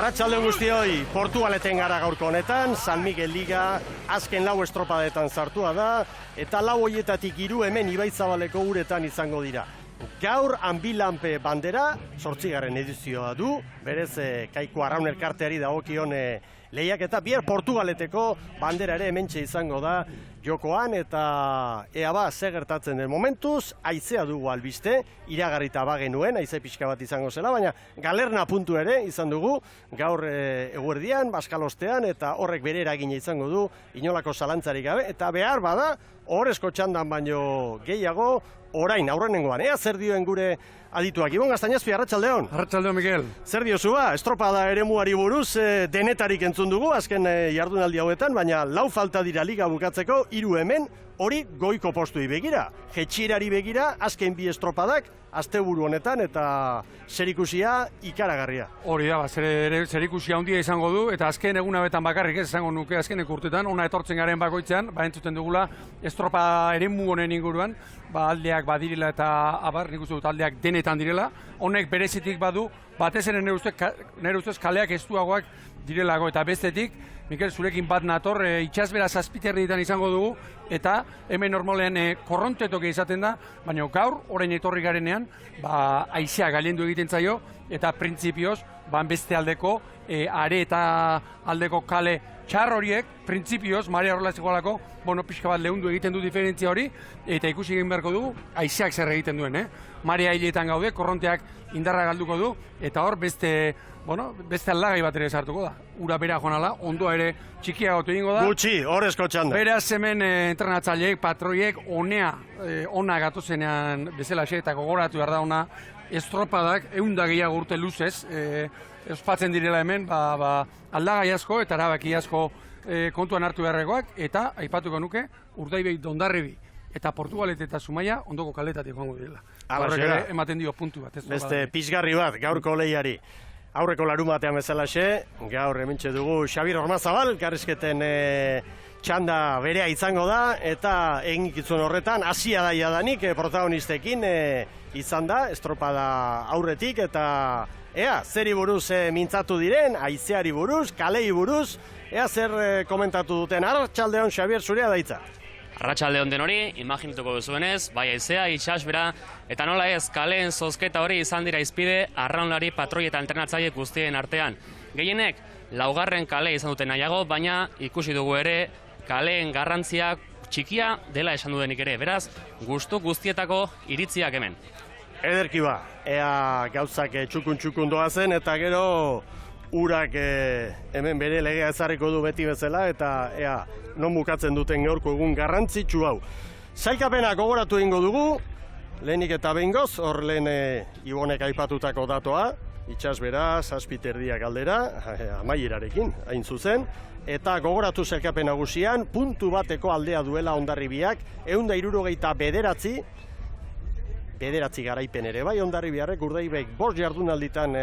Arratsalde guztioi, Portugaleten gara gaurko honetan, San Miguel Liga azken lau estropadetan sartua da, eta lau hoietatik 3 hemen Ibaitzabaleko uretan izango dira. Gaur Anbilanpe bandera, 8. edizioa du, berez Kaiko Arraun elkarteari dagokion lehiak eta bihar Portugaleteko bandera ere hementxe izango da jokoan, eta ea ba, ze gertatzen den momentuz, haizea dugu albiste, iragarrita bagenuen, haize pixka bat izango zela, baina galerna puntu ere izan dugu, gaur eguerdian, baskalostean, eta horrek bere eragina izango du, inolako zalantzarik gabe, eta behar bada, horrezko txandan baino gehiago, orain, aurrenengoan, ea zer dioen gure adituak. Ibon Gaztañazpi, arratsaldeon. Arratsaldeon, Mikel. Zer diozu ba, estropada eremuari buruz denetarik entzun dugu, azken jardunaldi hauetan, baina lau falta dira liga bukatzeko, 3 hemen, hori goiko postuei begira. Jetxierari begira, azken 2 estropadak, asteburu honetan, eta zerikusia ikaragarria. Hori da, zerikusia handia izango du, eta azken eguna betan bakarrik ez izango nuke azkenek urtetan, ona etortzen garen bakoitzean, entzuten dugula, estropa eremu honen inguruan, aldeak badirela eta abar, nik uste dut aldeak denetan direla, honek berezitik badu, batez ere nire ustez kaleak estuagoak direlago, eta bestetik, Mikel, zurekin bat nator, itxasbera 7 erdietan izango dugu, eta hemen normalean korrontetoke izaten da, baina gaur, orain etorri garenean, haizea gailendu egiten zaio, eta printzipioz, beste aldeko, are eta aldeko kale txar horiek, printzipioz, marea horrela zegoelako, pixka bat lehundu egiten du diferentzia hori, eta ikusi egin beharko dugu, haizeak zer egiten duen, Marea hiletan gaude, korronteak indarra galduko du, eta hor beste aldagai bat ere sartuko da. Ura bera joanala, ondoa ere txikiagotu egingo da. Gutxi, horrezko txanda. Beraz hemen entrenatzaileek, patroiek, ona gatozenean bezalaxe, eta gogoratu behar da ona, estropadak, 100 gehiago urte luzez, ospatzen direla hemen, aldagai asko eta erabaki asko kontuan hartu beharrekoak, eta aipatuko nuke, Urdaibai Dondarribi eta Portugalet eta Zumaia ondoko kaletatik joango direla. Horrek ere ematen dio puntu bat. Beste pizgarri bat, gaurko lehiari. Aurreko larumatean bezalaxe, gaur hementxe dugu Xabier Ormazabal, garrizketen txanda berea izango da, eta eginkizun horretan, hasia da jadanik protagonistekin izan da, estropada aurretik, eta ea, zeri buruz mintzatu diren, haizeari buruz, kalei buruz, ea zer komentatu duten. Arratsaldeon, Xabier, zurea daitza. Arratsalde honden hori, imaginatuko duzuenez, bai haizea, itxasbera, eta nola ez, kaleen zozketa hori izan dira izpide arraunlari, patroi eta entrenatzaile guztien artean. Gehienek, 4. kale izan duten nahiago, baina ikusi dugu ere, kaleen garrantzia txikia dela esan dudenik ere. Beraz, gustu guztietako iritziak hemen. Ederki ba, ea gauzak txukun doazen, eta gero urak hemen bere legea ezarriko du beti bezala, eta ea non bukatzen duten gaurko egun garrantzitsu hau. Sailkapena gogoratu egingo dugu, lehenik eta behingoz, hor lehen Ibonek aipatutako datoa, itxasbera, 7 erdiak aldera, amaierarekin, hain zuzen, eta gogoratu sailkapen nagusian, puntu bateko aldea duela Hondarribiak, 169 bederatzi garaipen ere, bai Hondarribiarrek Urdaibaik 5 jardunalditan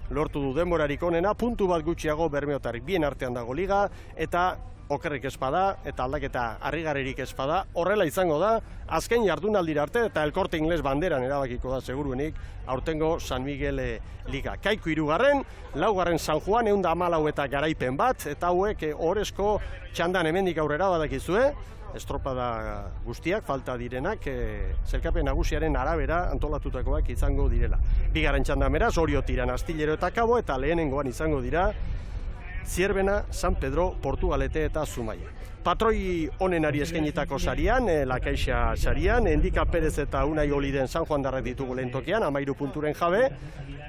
lortu du denborarik onena, puntu bat gutxiago Bermeotarrik bien artean dago liga, eta okerrik espada, eta aldaketa harrigarririk espada, horrela izango da, azken jardunaldira arte, eta El Corte Inglés banderan erabakiko da seguruenik, aurtengo San Miguel Liga. Kaiko 3., 4. San Juan, 114 eta garaipen bat, eta hauek orezko txandan hemendik aurrera badakizue, estropada guztiak, falta direnak, sailkapen nagusiaren arabera antolatutakoak izango direla. 2. txandan beraz, Orio, Tiran, Astillero eta Kabo, eta lehenengoan izango dira Zierbena, San Pedro, Portugalete eta Zumaia. Patroi onenari eskainitako sarian, La Caixa sarian, Endika Perez eta Unai Oliden San Juan darrak ditugu lehen tokian, 13 punturen jabe,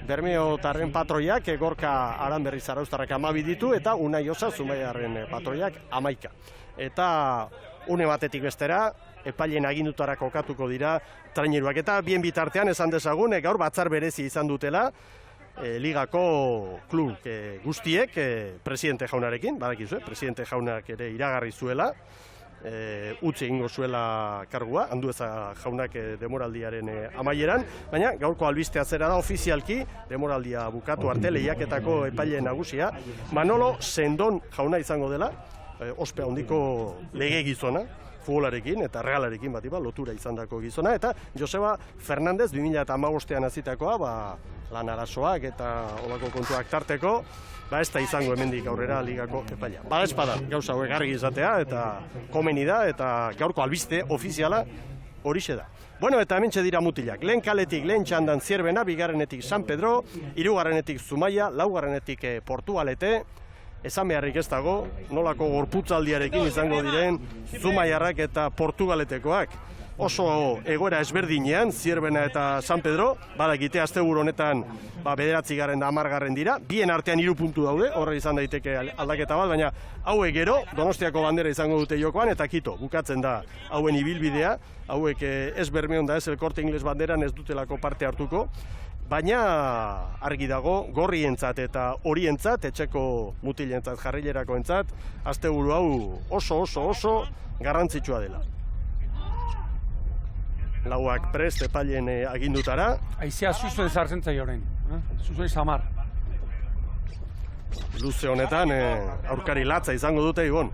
Bermeotarren patroiak, Gorka Aranberri Zarauztarrak 12 ditu, eta Unai Osa Zumaiarren patroiak 11. Eta une batetik bestera, epaileen agindutara kokatuko dira traineruak. Eta bien bitartean esan dezagun, gaur batzar berezi izan dutela, ligako klub guztiek presidente jaunarekin, badakizue, presidente jaunak ere iragarri zuela, utzi egingo zuela kargua, Andueza jaunak demoraldiaren amaieran, baina gaurko albistea zera da ofizialki, demoraldia bukatu arte lehiaketako epaile nagusia, Manolo Sendon jauna izango dela, ospe handiko lege gizona, futbolarekin eta Realarekin bat lotura izandako gizona, eta Joseba Fernandez 2015ean hazitakoa, lan arazoak eta olako kontuak tarteko, ez da izango hemendik aurrera ligako epaia. Espada, gauza hauek argi izatea eta komeni da, eta gaurko albiste ofiziala horixe da. Bueno, eta hementxe dira mutilak. Lehen kaletik lehen txandan Zierbena, bigarrenetik San Pedro, hirugarrenetik Zumaia, laugarrenetik Portugalete, esan beharrik ez dago, nolako gorputzaldiarekin izango diren Zumaiarrak eta Portugaletekoak. Oso egoera ezberdinean, Zierbena eta San Pedro, badakite asteburu honetan 9. da 10. dira, bien artean 3 puntu daude, horre izan daiteke aldaketa bat, baina hauek gero, Donostiako bandera izango dute jokoan, eta kito, bukatzen da hauen ibilbidea, hauek ez Bermeon da ez El Corte Inglés banderan ez dutelako parte hartuko, baina argi dago gorrientzat eta horientzat, etxeko mutilentzat, jarrilerakoentzat, asteburu hau oso garrantzitsua dela. Lauak prest epailen agindutara. Aizea zuzuen zartzen zai horrein, zuzuen samar. Luze honetan aurkari latza izango dute Ibon.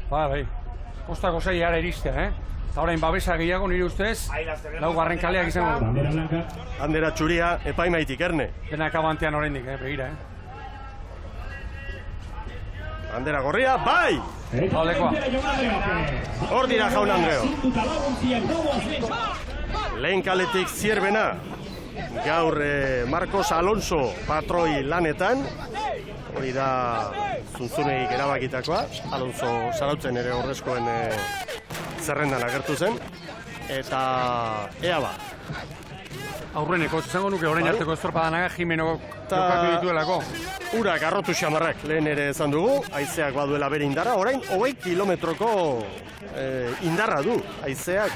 Bai, kostako zei gara iristea, Eta horrein babesa gehiago nire ustez, laugarren kaleak izango du. Bandera txuria epaimaitik, Erne. Denak abantean horrein dik, begira, Bandera gorria, bai! Balekoa. Hor dira Jaun Andreo. Lehen kaletik Zierbena, gaur Marcos Alonso patroi lanetan, hori da Zunzunegik erabakitakoa, Alonso zarautzen ere horrezkoen zerrendan agertu zen, eta ea ba. Aurreneko, zango nuke orain arteko estropadanaga Jimenok jokatu dituelako. Urak arrotu xamarrak lehen ere ezan dugu, haizeak baduela bere indarra, orain 20 kilometroko indarra du, haizeak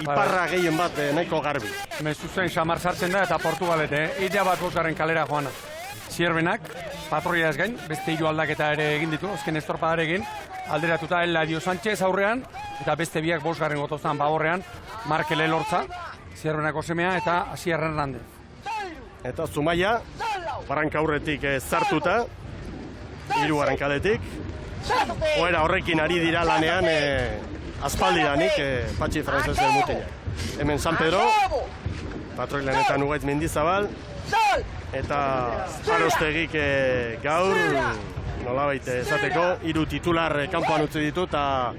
iparra gehien bat nahiko garbi. Zuzen xamar sartzen da eta Portugalete, illa bat 5. kalera joana. Zierbenak, patroia ez gain, beste 3 aldaketa ere egin ditu, azken estropadarekin, alderatuta Eladio Sánchez aurrean, eta beste 2 5. gotozan baborrean, Markel Elortza, Zierbenako semea eta Asier Hernández. Eta Zumaia, baranka aurretik zartuta, 3. kaletik. Oera horrekin ari dira lanean aspaldidanik Patxi Frantzesen mutila. Hemen San Pedro, patroi lanetan Ugaitz Mendizabal, eta Arostegik gaur, nolabait esateko, 3 titular kanpoan utzi ditu eta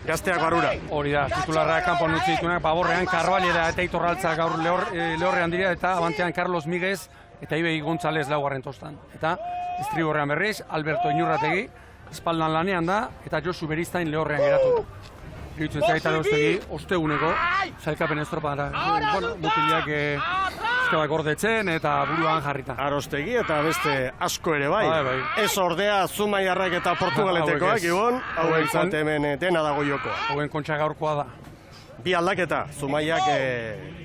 gazteak barura. Hori da, titularrak kanpoan utzi dituenak, Baborrean Carvalera eta Aitor Altza gaur lehorrean dira, eta abantean Carlos Míguez eta Ibegi Gontzález 4. tostan. Eta estriborrean berriz, Alberto Inurrategi, espaldan lanean da, eta Josu Beristain lehorrean geratu. Giritzen zaita Arostegi, osteguneko, zailkapen estropada. Mutilak eskerak gordetzen eta buruan jarrita. Arostegi eta beste asko ere bai. Ez ordea Zumaiarrak eta Portugaletekoak, Ibon, hauentzat hemen dena dago jokoa. Hauen kontxa gaurkoa da. 2 aldaketa, Zumaiak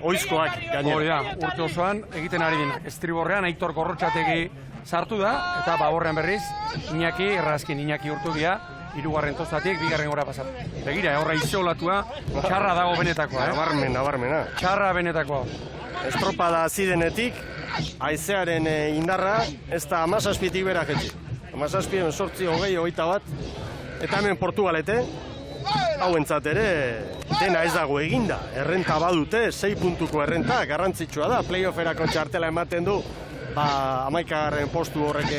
oizkoak gainera. Hori da, urte osoan egiten ari denak. Estriborrean Aitor Gorrotxategi sartu da, eta Baborrean berriz, Iñaki Urtugia, 3. tostatik 2. gora pasatu. Begira, horra izolatua, txarra dago benetakoa. Nabarmena. Txarra benetakoa. Estropada zidenetik, haizearen indarra, ez da 17tik bera jetzi. 17, 18, 20, 21, eta hemen Portugalete, hauentzat ere dena ez dago eginda. Errenta badute, 6 puntuko errenta, garrantzitsua da, playofferako txartela ematen du, 11. postu horrek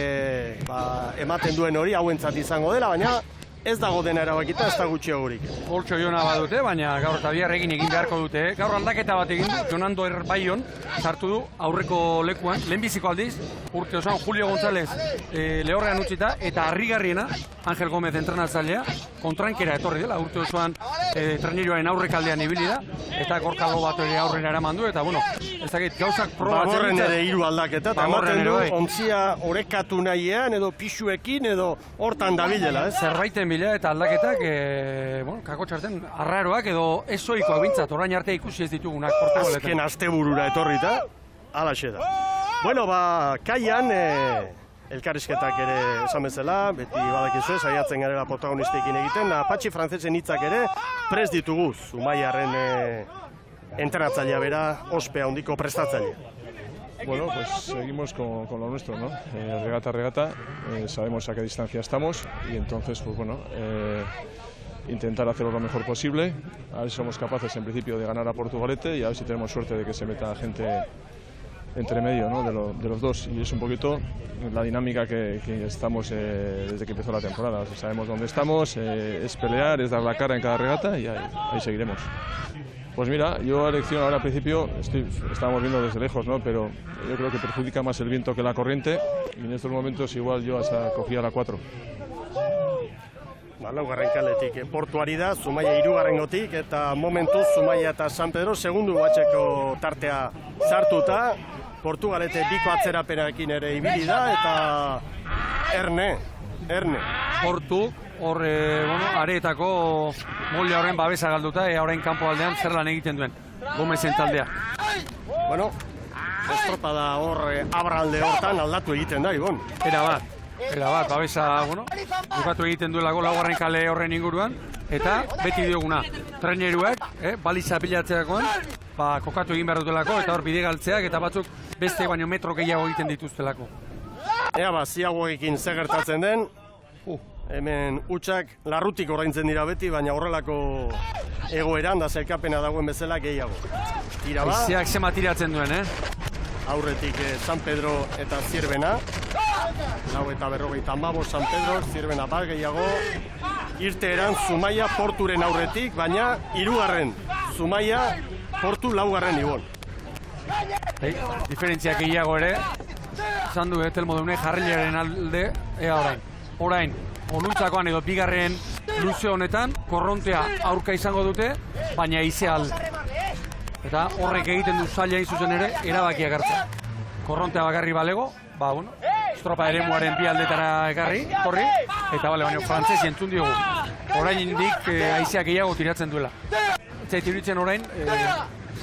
ematen duen hori hauentzat izango dela, baina ez dago dena erabakita, ez da gutxi augurik. Poltxo jona badute, baina gaur eta biharrekin egin beharko dute. Gaur aldaketa bat egin du, Jonando Erbaion sartu du aurreko lekuan, lehenbiziko aldiz, urte osoan Julio González lehorrean utzita, eta harrigarriena, Angel Gómez entrenatzailea, kontrankera etorri dela, urte osoan trenerioaren aurrekaldean ibili da, eta Gorkalo bat ere aurrera eraman du, eta bueno, ez dakit, gauzak probatzen. Baborren ere 3 aldaketa, eta ematen du, ontzia orekatu nahiean, edo pixuekin, edo hortan dabilela, ez? Zerbaiten bila eta aldaketak, kako txarten, arraroak edo ezoikoak bintzat, orain arte ikusi ez ditugunak Portugaletan. Azken asteburura etorrita, alaxe da. Bueno, kaian, elkarrizketak ere esan bezala, beti badakizue, saiatzen garela protagonistekin egiten, Patxi Frantzesen hitzak ere prest ditugu, Zumaiarren entrenatzailea bera, ospea handiko prestatzailea. Bueno, pues seguimos con lo nuestro, ¿no? Regata a regata, sabemos a qué distancia estamos y entonces, pues bueno, intentar hacerlo lo mejor posible, a ver si somos capaces en principio de ganar a Portugalete y a ver si tenemos suerte de que se meta gente entre medio, ¿no? de los dos, y es un poquito la dinámica que estamos desde que empezó la temporada. O sea, sabemos dónde estamos, es pelear, es dar la cara en cada regata y ahí seguiremos. Pues mira, yo a elección ahora al principio estábamos viendo desde lejos, ¿no? Pero yo creo que perjudica más el viento que la corriente y en estos momentos igual yo hasta cogía la 4. Laugarren kaletik portuari da, Zumaia hirugarrengotik eta momentuz Zumaia eta San Pedro segundu batxeko tartea sartuta. Portugalete biko atzerapenarekin ere ibili da eta erne. Portu, areetako molde horren babesa galduta, orain kanpo aldean zer lan egiten duen, Gomezen taldea. Bueno, estropada abralde hortan aldatu egiten da, Ibon. Era bat, babesa, bukatu egiten duelako laugarren kale horren inguruan, eta beti dioguna, treneruak, baliza pilatzeakoan, kokatu egin behar dutelako, eta hor bide galtzeak, eta batzuk beste baino metro gehiago egiten dituztelako. Ea ziagoekin zer gertatzen den, hemen utxak larrutik ordaintzen dira beti, baina horrelako egoeran da zelkapena dagoen bezala gehiago. Tira ba. Aizeak zema tiratzen duen, Aurretik San Pedro eta Zierbena. 4:55 San Pedro, Zierbena bat gehiago. Irteeran Zumaia Porturen aurretik, baina hirugarren Zumaia Portu laugarren Ibon. Diferentziak gehiago ere, zan du Telmo Deune jarrilaren alde, orain, onuntzakoan edo bigarren luze honetan, korrontea aurka izango dute, baina izeal. Eta horrek egiten du zaila zuzen ere, erabakiak hartzea. Korrontea bakarri balego, estropa eremuaren bi aldetara ekarri, horri, eta baina frantzesi entzun diogu. Orain indik aizeak gehiago tiratzen duela. Zait iruditzen orain,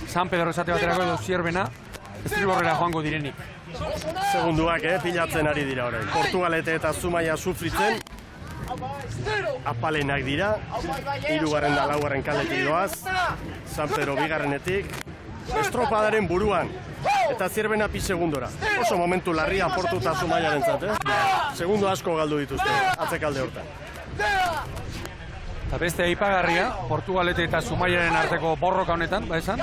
San Pedro esate baterako edo Zierbena, estriborrera joango direnik. Segunduak pilatzen ari dira orain. Portugalete eta Zumaia sufritzen. Apalenak dira. Hirugarren da laugarren kaletik doaz. San Pedro bigarrenetik. Estropadaren buruan. Eta Zierbena pi segundora. Oso momentu larria Portu eta Zumaiaren zat, Segundo asko galdu dituzte, atzekalde hortan. Eta beste aipagarria, Portugalete eta Zumaiaren arteko borroka honetan, esan,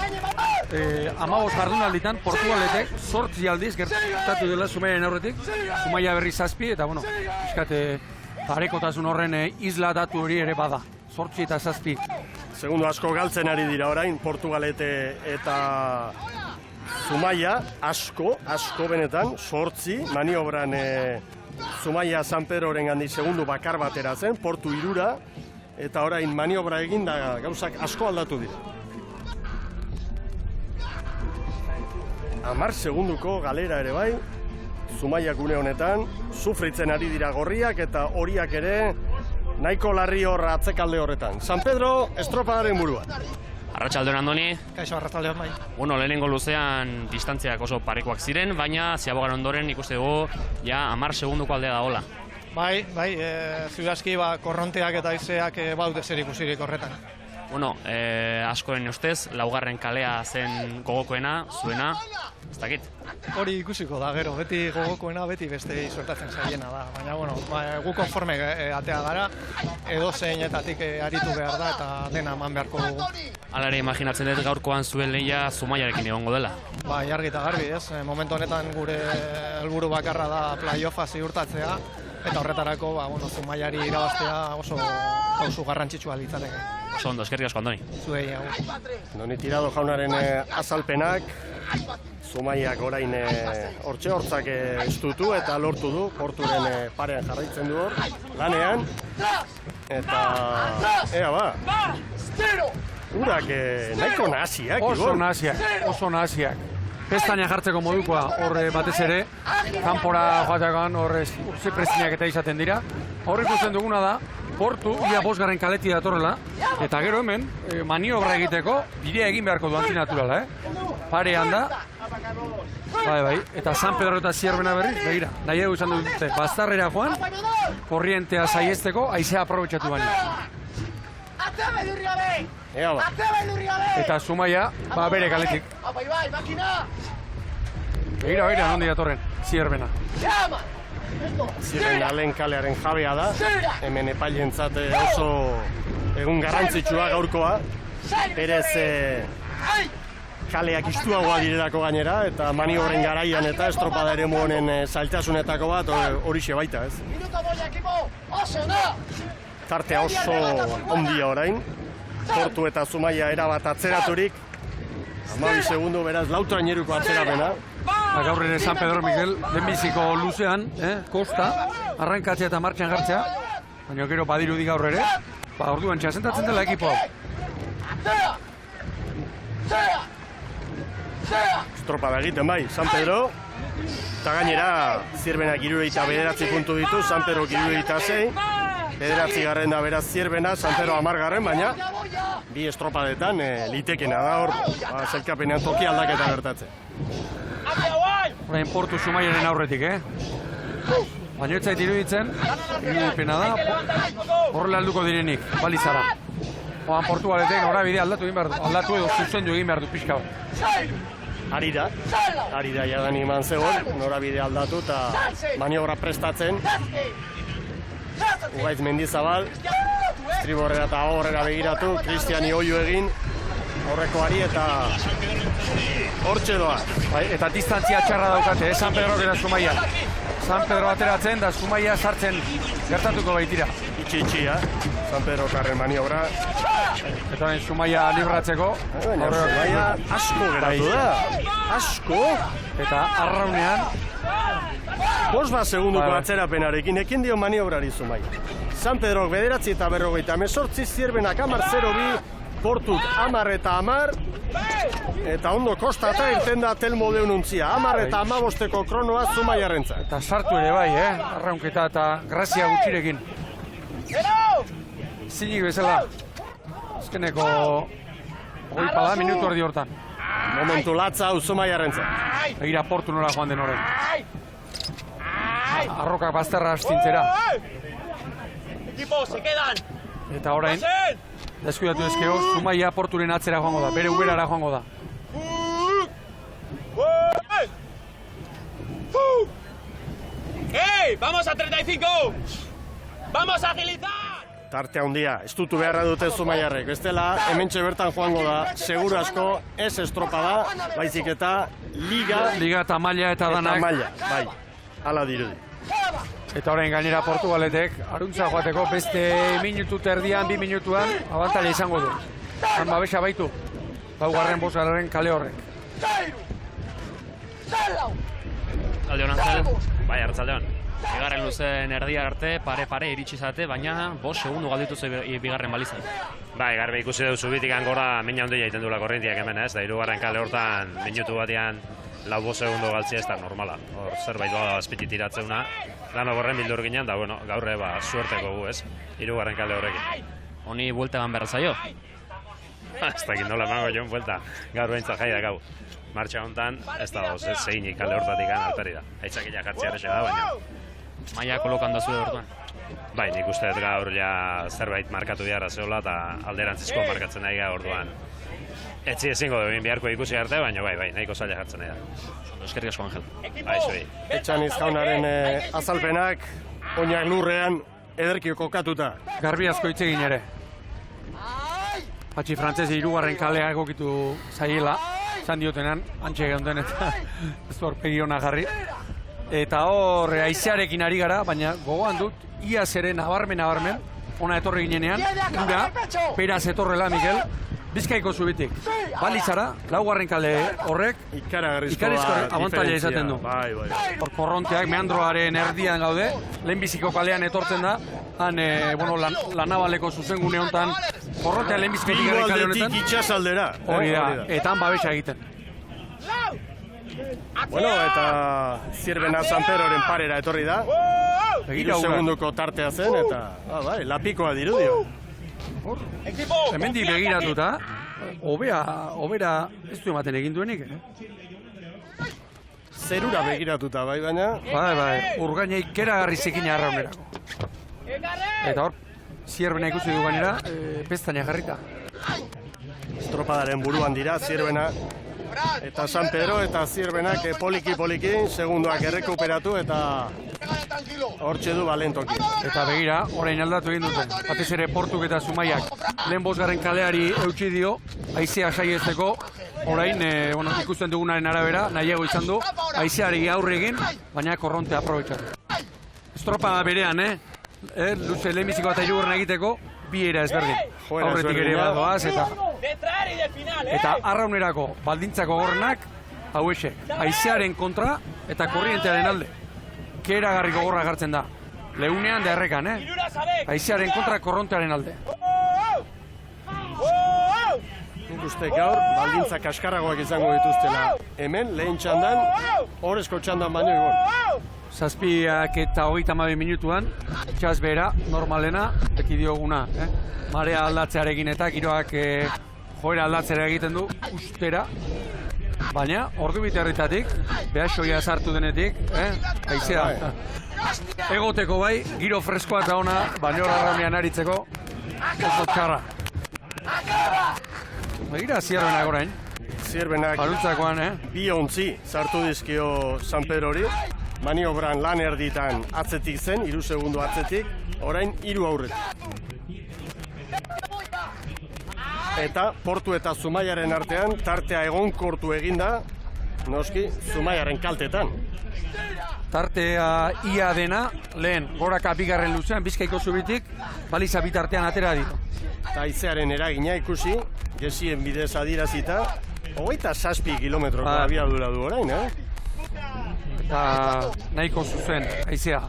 15 jardunalditan Portugaletek 8 aldiz gertatu dela Zumaiaren aurretik, Zumaia berri 7, eta pixkate parekotasun horren isla datu hori ere bada, 8 eta 7. Segundo asko galtzen ari dira orain, Portugalete eta Zumaia asko benetan, 8 maniobran Zumaia San Pedroren gandik segundu bakar batera zen, Portu 3, eta orain maniobra eginda gauzak asko aldatu dira. 10 segunduko galera ere bai, Zumaiak une honetan, sufritzen ari dira gorriak eta horiak ere nahiko larri hor atzekalde horretan. San Pedro estropadaren buruan. Arratsaldeon Andoni. Kaixo, arratsaldeon bai. Lehenengo luzean distantziak oso parekoak ziren, baina ziabogan ondoren ikuste dugu ja 10 segunduko aldea dagoela. Bai, ziurazki korronteak eta haizeak badute zer ikusirik horretan. Askoren ustez, laugarren kalea zen gogokoena, zuena, ez dakit. Hori ikusiko da, gero, beti gogokoena, beti beste suertatzen zaiena da. Baina, gu konforme atea gara, edo zeinetatik aritu behar da eta dena eman beharko dugu. Hala ere, imaginatzen dut gaurkoan zuen lehia Zumaiarekin egongo dela. Bai, argi eta garbi, ez. Momentu honetan gure helburu bakarra da playoffa ziurtatzea, eta horretarako, Zumaiari irabaztea oso pausu garrantzitsua litzateke. Oso ondo, eskerrik asko, Andoni. Zuei, hau. Andoni Tirado jaunaren azalpenak, Zumaiak orain hortzak estutu eta lortu du, Porturen parean jarraitzen du hor, lanean, eta urak nahiko nahasiak, Oso nahasiak. Pestaina jartzeko modukoa horre batez ere, kanpora joateakoan horre urziprezinak eta izaten dira. Horre ikusten duguna da, Portu, ia 5. kaleti datorrela, eta gero hemen, maniobra egiteko, bidea egin beharko du antinaturala, Parean da, bai, eta San Pedro eta Zierbena berriz, begira, nahi dugu izan dute, baztarrera joan, korrientea saiesteko, haizea aprobetxatu baina. Eta Zumaia, bere kaletik. Begira, nondi datorren, Zierbena. Zierbena lehen kalearen jabea da, hemen epailentzat oso egun garrantzitsua gaurkoa, berez kaleak istuagoa direlako gainera, eta maniobren garaian eta estropada eremu honen zailtasunetako bat horixe baita, ez? Tartea oso ondia orain, Portu eta Zumaia erabat atzeraturik, 12 segundu beraz lautraineruko atzerapena. Gaur ere San Pedro Miguel, lehenbiziko luzean, kosta, arrankatzea eta martxan jartzea, baina gero badirudi gaur ere, orduan txasentatzen dela ekipo hau. Estropada egiten bai, San Pedro, eta gainera Zierbenak 79 puntu ditu, San Pedro 76, 9. da beraz Zierbena, San Pedro 10. baina bi estropadetan litekena da hor, zelkapenean toki aldaketa gertatzen. Orain Portu Zumaiaren aurretik, baina ez zait iruditzen, irudipena da, horrela alduko direnik, balizara. Oan Portugaletek norabide aldatu edo zuzendu egin behar du pixka bat. Ari da jadan iman zegoen, norabide aldatu eta maniobra prestatzen. Ugaitz Mendizabal, estriborrera eta horrera begiratu, Cristiani oiu egin, aurrekoari eta hortxe doa. Eta distantzia txarra daukate, San Pedro eta Zumaia. San Pedro ateratzen da Zumaia sartzen gertatuko baitira. Itxia, San Pedro karren maniobra. Eta orain Zumaia libratzeko. Zumaia asko geratu da. Asko. Eta arraunean. 5 segunduko atzerapenarekin ekin dio maniobrari Zumaia. San Pedro 9 eta 58, Zierbenak 10-0-2, Portut 10 eta 10, eta ondo kosta eta irten da telmo deununtzia. 10 eta 15 kronoa Zumaiarrentza. Eta sartu ere bai, arraunketa eta grazia gutxirekin. Zinik bezala. Azkeneko goipala minutu erdi hortan. Momentu latza hau Zumaiarrentza. Begira Portu nola joan den horren. Arrokak bazterra astintzera. Eta orain, deskuidatu ezkeo, Zumaia Porturen atzera joango da, bere uberara joango da. ¡Vamos a 35! ¡Vamos a agilizar! Tarte handia, estutu beharra dute Zumaiarrek. Bestela, hementxe bertan joango da, seguru asko, ez estropada, baizik eta liga eta maila eta danak. Eta maila, bai, hala dirudi. Eta orain gainera Portugaletek, aruntza joateko beste minutu terdian, 2 minutuan, abantaila izango du. Han babesa baitu, laugarren bosgarren kale horrek. Aldeon Angel, bai hartzaldeon. Bigarren luzeen erdia arte, pare iritsi zate, baina 5 segundu galditu bigarren balizan. Bai, garbi ikusi duzu bitikan gora mina handia egiten duela korrintiak hemen, ez? Da hirugarren kale hortan minutu batean 4 segundu galtzia ez da normala. Hor zerbait doa azpitik tiratzeuna. Lano gorren bildur ginen, da bueno, gaurre suerteko gu, ez? Hirugarren kale horrekin. Honi buelta eman behar zaio? Ez dakit nola emango joan buelta, gaur behintzat jai da gau. Martxa hontan, ez da zeinik kale hortatik altari da. Aitzakila jartzea erresa da, baina. Maia kolokan da zure orduan? Bai, nik uste dut gaur ja zerbait markatu diarra zeola eta alderantzizko markatzen nahi ga orduan. Etzi ezingo dugu beharko ikusi arte, baina bai, nahiko zaila jartzen nahi da. Eskerrik asko, Angel. Bai, zui. Etxaniz jaunaren azalpenak, oinak lurrean ederki kokatuta. Garbi asko hitz egin ere. Patxi frantzesi 3. kalea egokitu zaiela, zan diotenan, antxe gehonden eta ez du horpegi hona jarri. Eta hor aizearekin ari gara, baina gogoan dut, iaz ere nabarmen, ona etorri ginenean, ura, peraz etorrela, Mikel, Bizkaiko zubitik. Balizara, 4. kale horrek, ikaragarrizko abantaila izaten du. Hor korronteak, meandroaren erdian gaude, lehenbiziko kalean etortzen da, han, Lanabaleko zuzengune honetan, korrontean lehenbiziko kale honetan. Bilbaldetik itxasaldera. Hori da, eta han babesa egiten. Bueno, eta Zierbena San Pedroren parera etorri da. 3 segunduko tartea zen, eta lapikoa dirudio. Hemendik begiratuta, obera ez du ematen egin duenik. Zerura begiratuta, bai, baina. Bai, urgaina ikeragarri zekin arraunerako. Eta hor, Zierbena ikusi du gainera, pestaina jarrita. Estropadaren buruan dira, Zierbena eta San Pedro eta Zierbenak poliki segunduak errekuperatu eta Hortxe du balentoki. Eta begira, orain aldatu egin dute. Batez ere Portuk eta Zumaiak lehen 5. kaleari eutsi dio, haizea saiesteko, orain ikusten dugunaren arabera, nahiago izan du, haizeari aurre egin, baina korrontea aprobetxatu. Estropa berean, luze lehenbiziko eta hirugarren egiteko, bi era ezberdin. Aurretik ere badoaz, eta arraunerako baldintzako gorrenak, hauexe, haizearen kontra eta korrientearen alde. Keragarriko gorra gartzen da. Leunean da errekan, haizearen kontra korrontearen alde. Nik uste gaur, baldintza kaskarragoak izango dituztela. Hemen, lehen txandan, horrezko txandan baino egon. 7 eta 32 minutuan, itxas behera, normalena, eki dioguna. Marea aldatzearekin eta giroak joera aldatzera egiten du, ustera. Baina, ordu biterritatik, behasoia sartu denetik, haizea. Egoteko bai, giro freskoa eta ona, baina arraunean aritzeko, oso txarra. Begira, Zierbenak orain. Zierbenak Baruntzakoan, bi ontzi sartu dizkio San Pedrori. Maniobran lan erditan atzetik zen, 3 segundo atzetik, orain 3 aurretik. Eta Portu eta Zumaiaren artean tartea egonkortu eginda, noski Zumaiaren kaltetan. Tartea ia dena, lehen goraka 2. luzean, Bizkaiko zubitik, baliza bitartean atera ditu. Haizearen eragina ikusi, gesien bidez adirazita, 27 kilometroko abiadura du orain, Eta nahiko zuzen, haizea.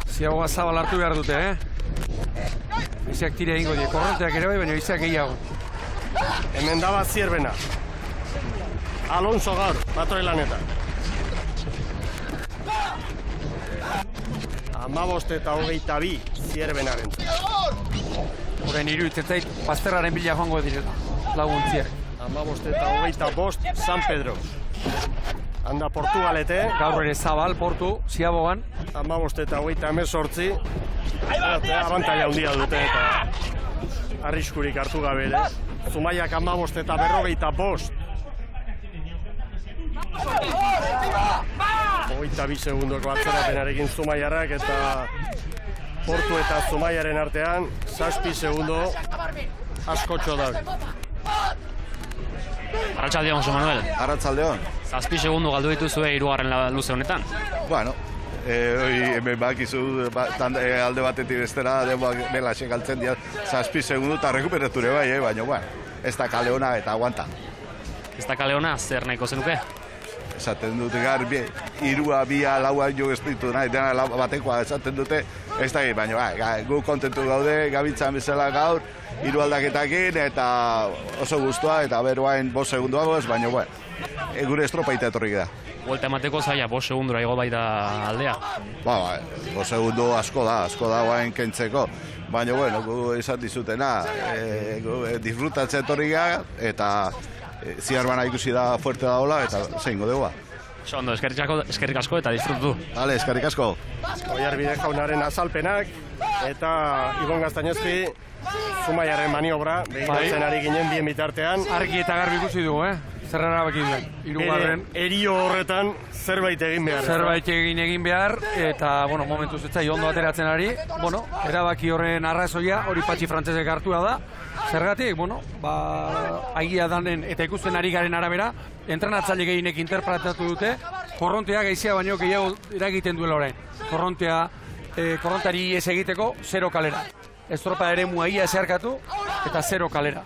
Ziagoa zabal hartu behar dute, Haizeak tira egingo die, korronteak ere bai, baina haizeak gehiago. Hemen daba Zierbena. Alonso gaur, patroi lanetan. 15 eta 22 Zierbenaren. Horren iruditzen zait, bazterraren bila joango direla, laguntziak. 15 eta 25 San Pedro. Handa Portugalete. Gaur ere zabal, Portu, Ziabogan. 15 eta 28. Abantaila handia dute eta arriskurik hartu gabe ere. Zumaiak 15 eta 45. 22 segundoko atzerapenarekin Zumaiarrak eta Portu eta Zumaiaren artean 7 segundo askotxo da. Arratsaldeon, Jose Manuel. Arratsaldeon. 7 segundo galdu dituzue 3. luze honetan. Bueno, hemen bakizu alde batetik bestera bela galtzen dira 7 segundo eta rekuperatu ere bai, baina bueno, ez da kale ona eta aguanta. Ez da kale ona, zer nahiko zenuke? Esaten dute gar, 3, 2, 4 jo ez ditu nahi, dena batekoa esaten dute, ez da baina gu kontentu gaude, gabiltzan bezala gaur, 3 aldaketakin eta oso guztua eta beroain 5 segundoa ez, baina bueno, gure estropaita etorrik da. Buelta emateko zaila, 5 segundora igo bai da aldea. 5 segundo asko da guain kentzeko. Baina, bueno, gu esan dizutena, disfrutatzen etorrik gara eta Zierbana ikusi da fuerte da hola eta zeingo dugu. Ondo, eskerrik asko eta disfrutu. Vale, eskerrik asko. Oiarbide jaunaren azalpenak eta Ibon Gaztañezki Zumaiaren maniobra, begiratzen ari ginen bien bitartean. Argi eta garbi ikusi dugu, zer erabaki duen. 3. Erio horretan zerbait egin behar. Zerbait egin behar, eta, bueno, momentuz ez zai ondo ateratzen ari. Bueno, erabaki horren arrazoia, hori Patxi frantzesek hartua da. Zergatik, bueno, agia danen eta ikusten ari garen arabera, entrenatzaile gehienek interpretatu dute, korrontea geizia baino gehiago eragiten duela orain. Korrontari ez egiteko, 0 kalera. Estropa eremua ia zeharkatu eta 0 kalera.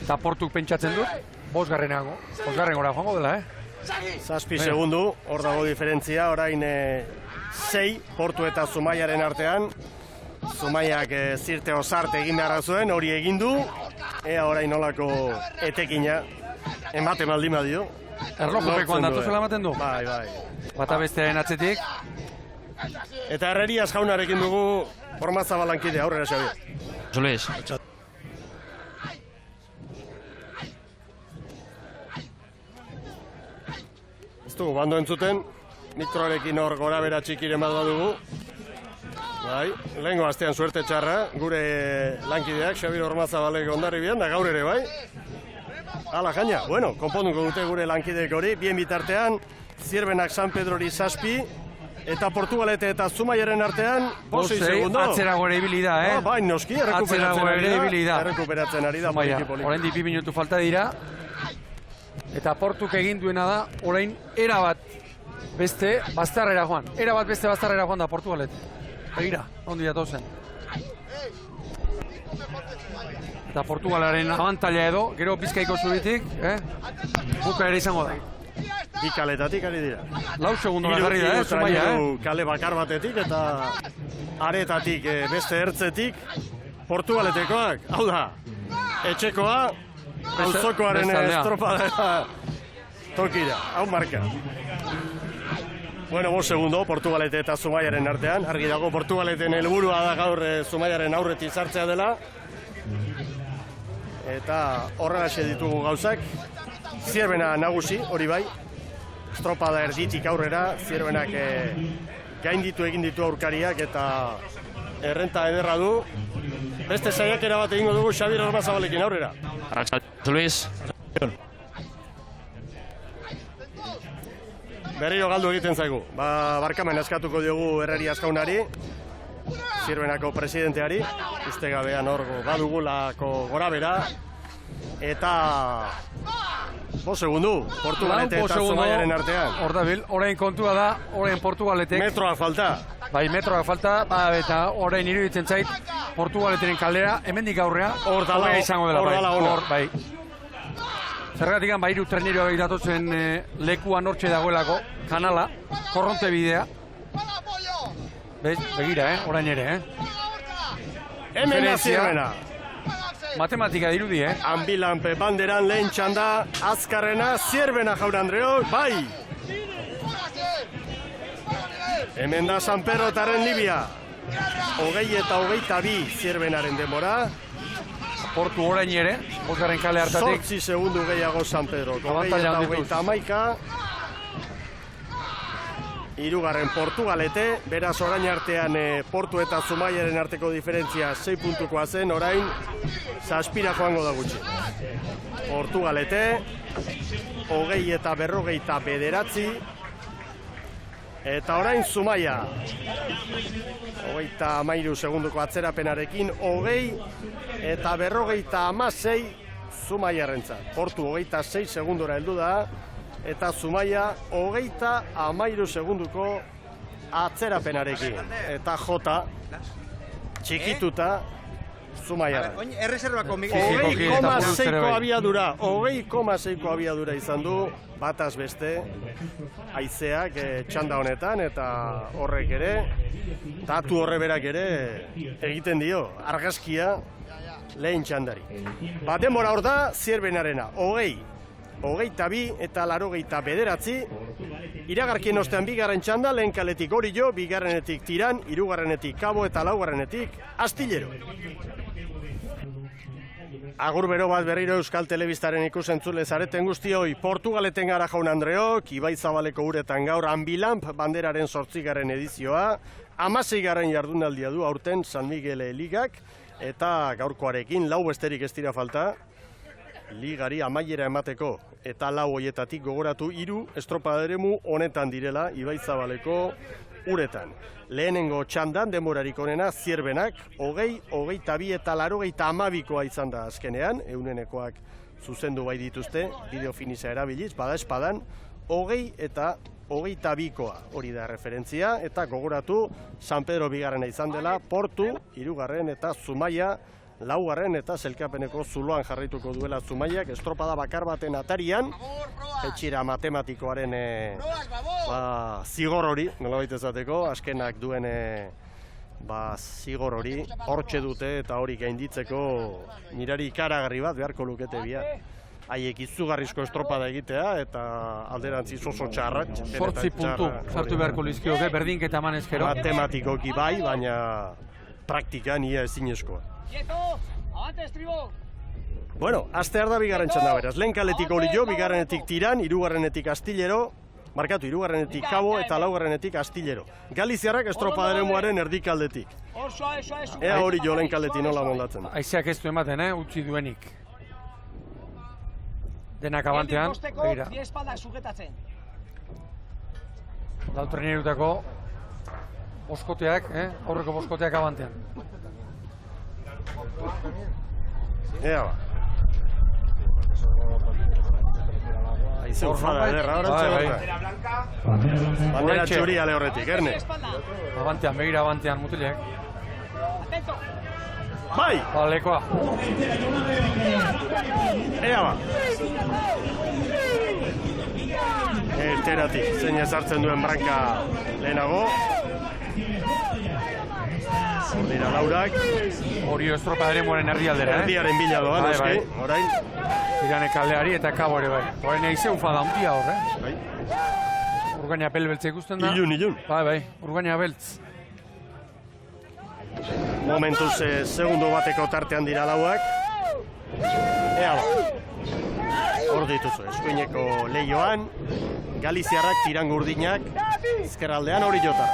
Eta Portuk pentsatzen dut, 5. gora joango dela, 7 segundu, hor dago diferentzia, orain 6 Portu eta Zumaiaren artean. Zumaiak zirte osarte egin beharra zuen, hori egin du, ea orain nolako etekina ematen baldin badio. Erlojupekoan datuzela ematen du? Bai. Bata bestearen atzetik. Eta Herrerias jaunarekin dugu formazabalankide aurrera Xabier. Luis. Ez dugu, bando entzuten, mikroarekin hor gora bera txikiren bat dugu. Bai, lehengo astean suerte txarra, gure lankideak, Xabier Ormazabalek Hondarribian, da gaur ere bai. Hala jaina, bueno, konponduko dute gure lankideek hori, bien bitartean, Zierbenak San Pedrori 7, eta Portugalete eta Zumaiaren artean 6 segundo. Atzerago ere ibili da, Bai, noski, Atzerago ere ibili da. Errekuperatzen ari da. Orain 2 minutu falta dira. Eta Portuk egin duena da, orain erabat beste bazterrera joan. Erabat beste bazterrera joan da Portugalet. Begira, ondi datozen. Eta Portugalaren abantaila edo, gero Bizkaiko zubitik, buka ere izango da. Bi kaletatik ari dira. 4 segundo garri da, Zumaia, kale bakar batetik eta aretatik beste ertzetik Portugaletekoak. Hau da, etxekoa, auzokoaren estropada tokira. Hau marka. Bueno, 5 segundo Portugalete eta Zumaiaren artean. Argi dago Portugaleten helburua da gaur Zumaiaren aurretik sartzea dela. Eta horregaxe ditugu gauzak. Zierbena nagusi, hori bai. Estropada erditik aurrera, Zierbenak gainditu egin ditu aurkariak eta errenta ederra du. Beste saiakera bat egingo dugu Xabier Armazabalekin aurrera. Arratsalde, Luis. Berriro galdu egiten zaigu. Barkamen eskatuko diogu Herreri Azkaunari, Zierbenako presidenteari, uste gabean hor badugulako gora bera, eta 5 segundu, Portugalete eta Zumaiaren artean. Hor dabil, orain kontua da, orain Portugaletek. Metroa falta. Bai, metroa falta, eta orain iruditzen zait, Portugaleteren kaldera, hemendik aurrea, hor dala ona. Bai. Zergatik bairu treneroa datozen lekuan hortxe dagoelako, kanala, korronte bidea. Begira, orain ere, Hemen da Zierbena. Matematika dirudi, Ambilanpe banderan lehen txanda, azkarrena Zierbena jaun Andreok, bai! Hemen da San Pedro etaren Libia. 20 eta 22 Zierbenaren denbora. Portu orain ere, bosgarren kale hartatik. 8 segundu gehiago San Pedro. 20 eta 21. Hirugarren Portugalete, beraz orain artean Portu eta Zumaiaren arteko diferentzia 6 puntukoa zen, orain 7 joango da gutxi. Portugalete, 20 eta 49. Eta orain Zumaia. 23 segunduko atzerapenarekin, 20 eta 56 Zumaiarrentzat. Portu 26 segundora heldu da. Eta Zumaia 33 segunduko atzerapenarekin. Eta jota txikituta Zumaiaren. Erreserbako 20,6ko abiadura. 20,6ko abiadura izan du, bataz beste haizeak txanda honetan, eta horrek ere, datu horre berak ere egiten dio, argazkia lehen txandari. Denbora hor da, Zierbenarena, 22 eta 89. Iragarkien ostean bigarren txanda, lehen kaletik Orillo, bigarrenetik Tiran, hirugarrenetik Kabo eta laugarrenetik Astillero. Agur bero bat berriro Euskal Telebistaren ikusentzule zareten guztioi, Portugaleten gara jaun Andreok, Ibai Zabaleko uretan gaur Ambilamp banderaren 8. edizioa, 16. jardunaldia du aurten San Miguel Ligak, eta gaurkoarekin 4 besterik ez dira falta, ligari amaiera emateko, eta 4 hoietatik gogoratu 3 estropaderemu honetan direla Ibai Zabaleko uretan. Lehenengo txandan denborarik onena Zierbenak, 20, 22 eta 92koa izan da azkenean, eunenekoak zuzendu bai dituzte, bideo finisa erabiliz, bada espadan, 20 eta 22koa hori da referentzia, eta gogoratu San Pedro bigarrena izan dela, Portu, 3. eta Zumaia, 4. eta zelkapeneko zuloan jarraituko duela Zumaiak, estropada bakar baten atarian, etxira matematikoaren zigor hori, nolabait esateko, azkenak duen zigor hori, hortxe dute eta hori gainditzeko mirari ikaragarri bat beharko lukete bihar. Haiek izugarrizko estropada egitea eta alderantziz oso txarrak. 8 puntu sartu beharko lizkioke, berdinketa emanezkero. Matematikoki bai, baina praktikan ia ezinezkoa. Bueno, astear da bigarren txanda beraz. Lehen kaletik Orillo, bigarrenetik Tiran, hirugarrenetik Astillero, markatu, hirugarrenetik Kabo eta laugarrenetik Astillero. Galiziarrak estropaderemuaren erdikaldetik. Ea Orillo lehen kaletik nola moldatzen. Aizeak ez du ematen, utzi duenik. Denak abantean, begira. Lau trenerutako boskoteak, aurreko boskoteak abantean. Ea ba. Aize ufada ederra, orantxe horta. Bandera txuri ale horretik, Erne. Abantean, begira abantean, mutilek. Bai! Lekoa. Ea ba. Erteratik, zein ezartzen duen branka lehenago. Dira Laurak. Orio estropa eremuaren erdialdera, Erdiaren bila doa, noski, orain. Tirane kaldeari eta kabo ere bai. Orain eize ufada handia hor, Bai. Urgaina beltza ikusten da. Ilun. Bai, urgaina beltz. Momentuz segundo bateko tartean dira Lauak. Ea ba. Hor dituzu, eskuineko lehioan. Galiziarrak tirango urdinak. Ezkerraldean hori jota.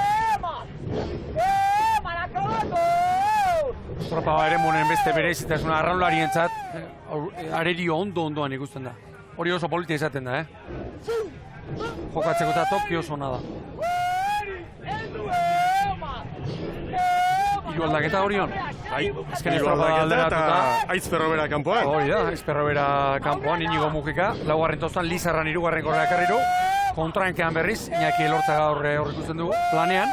Estropa eremuaren beste berezitasuna arraunlarientzat arerio ondoan ikusten da. Hori oso politia izaten da, Jokatzeko eta toki oso ona da. Hiru aldaketa Orion. Bai, Azken estropa alderatuta. Aizperro bera kanpoan. Hori da, Aizperro bera kanpoan, Inigo Mujika. Laugarren tostan, Lizarran hirugarren korrea karriru. Kontrankean berriz, Iñaki Elortza gaur hor ikusten dugu, planean.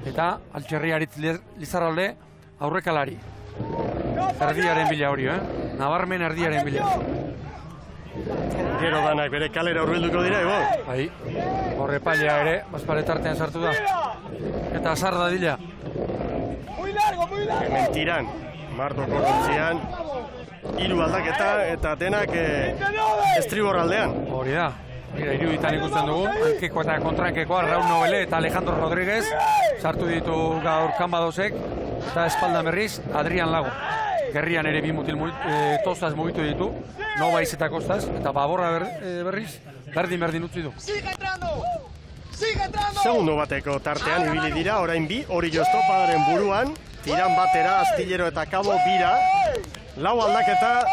Eta Altxerri Aritz Lizarralde aurrekalari. Erdiaren bila hori, Nabarmen erdiaren bila. Gero danak bere kalera hurbilduko dira, ego? Bai, horre paila ere, bazparetartean sartu da. Eta azar da dila. Hemen tiran, Martoko kontzian. Hiru aldaketa eta denak estriborraldean. Hori da. Mira, iruditan ikusten dugu, hankeko eta kontrankekoa, Raúl Nobele eta Alejandro Rodríguez. Sartu ditu gaur kanbadosek, eta espalda berriz, Adrian Lago. Gerrian ere bi mutil tostaz mugitu ditu, Nobaiz eta Kostaz, eta Baborra berriz, berdin utzi du. Segundo bateko tartean ibili dira, orain bi, Orio estropadaren buruan, tiran batera, Astillero eta Kabo bira. Lau aldaketa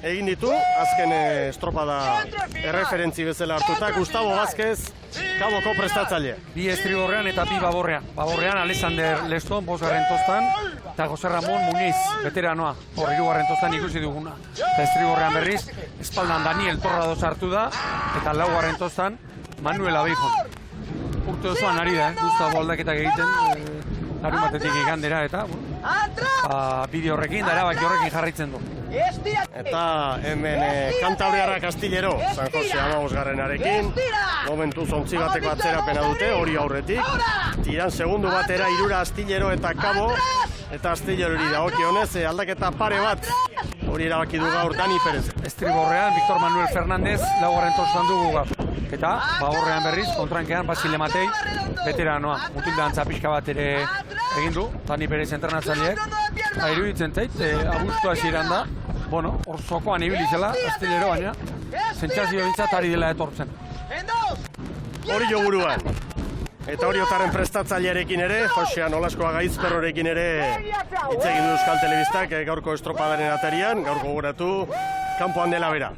egin ditu, azken estropada erreferentzi bezala hartuta, Gustavo Vázquez, Kaboko prestatzaile. Bi estriborrean eta bi baborrean. Baborrean Alexander Leston, bosgarren tostan, eta Jose Ramon Muniz, veteranoa, hor hirugarren tostan ikusi duguna. Eta estriborrean berriz, espaldan Daniel Torrado sartu da, eta laugarren tostan Manuel Abeijon. Urte osoan ari da, Gustavo aldaketak egiten, larumatetik igandera, eta bideo horrekin, da erabaki horrekin jarraitzen du. Eta hemen Kantabriarrak Astillero, San Jose Amabosgarrenarekin, momentuz 11 bateko atzerapena dute, hori aurretik. Tiran segundu batera irura Astillero eta Kabo, eta Astillero hori dagokionez aldaketa pare bat. Hori erabaki du gaur Dani Perez. Estriborrean, Victor Manuel Fernández, laugarren tostan dugu gaur. Eta, baborrean berriz, kontrankean, Basile Matei, veteranoa, mutildantza pixka bat ere egin du, Dani Perez entrenatzaileek. Iruditzen zait, abuztua hasieran da, hor zokoan ibili zela, Astillero baina, sentsazio bintzat ari dela etortzen. Hori jo buruan. Eta hori otaren prestatzailearekin ere, Josean Olaskoa Gaizperrorekin ere hitz egin du Euskal Telebistak gaurko estropadaren atarian, gaur gogoratu, kanpoan dela bera.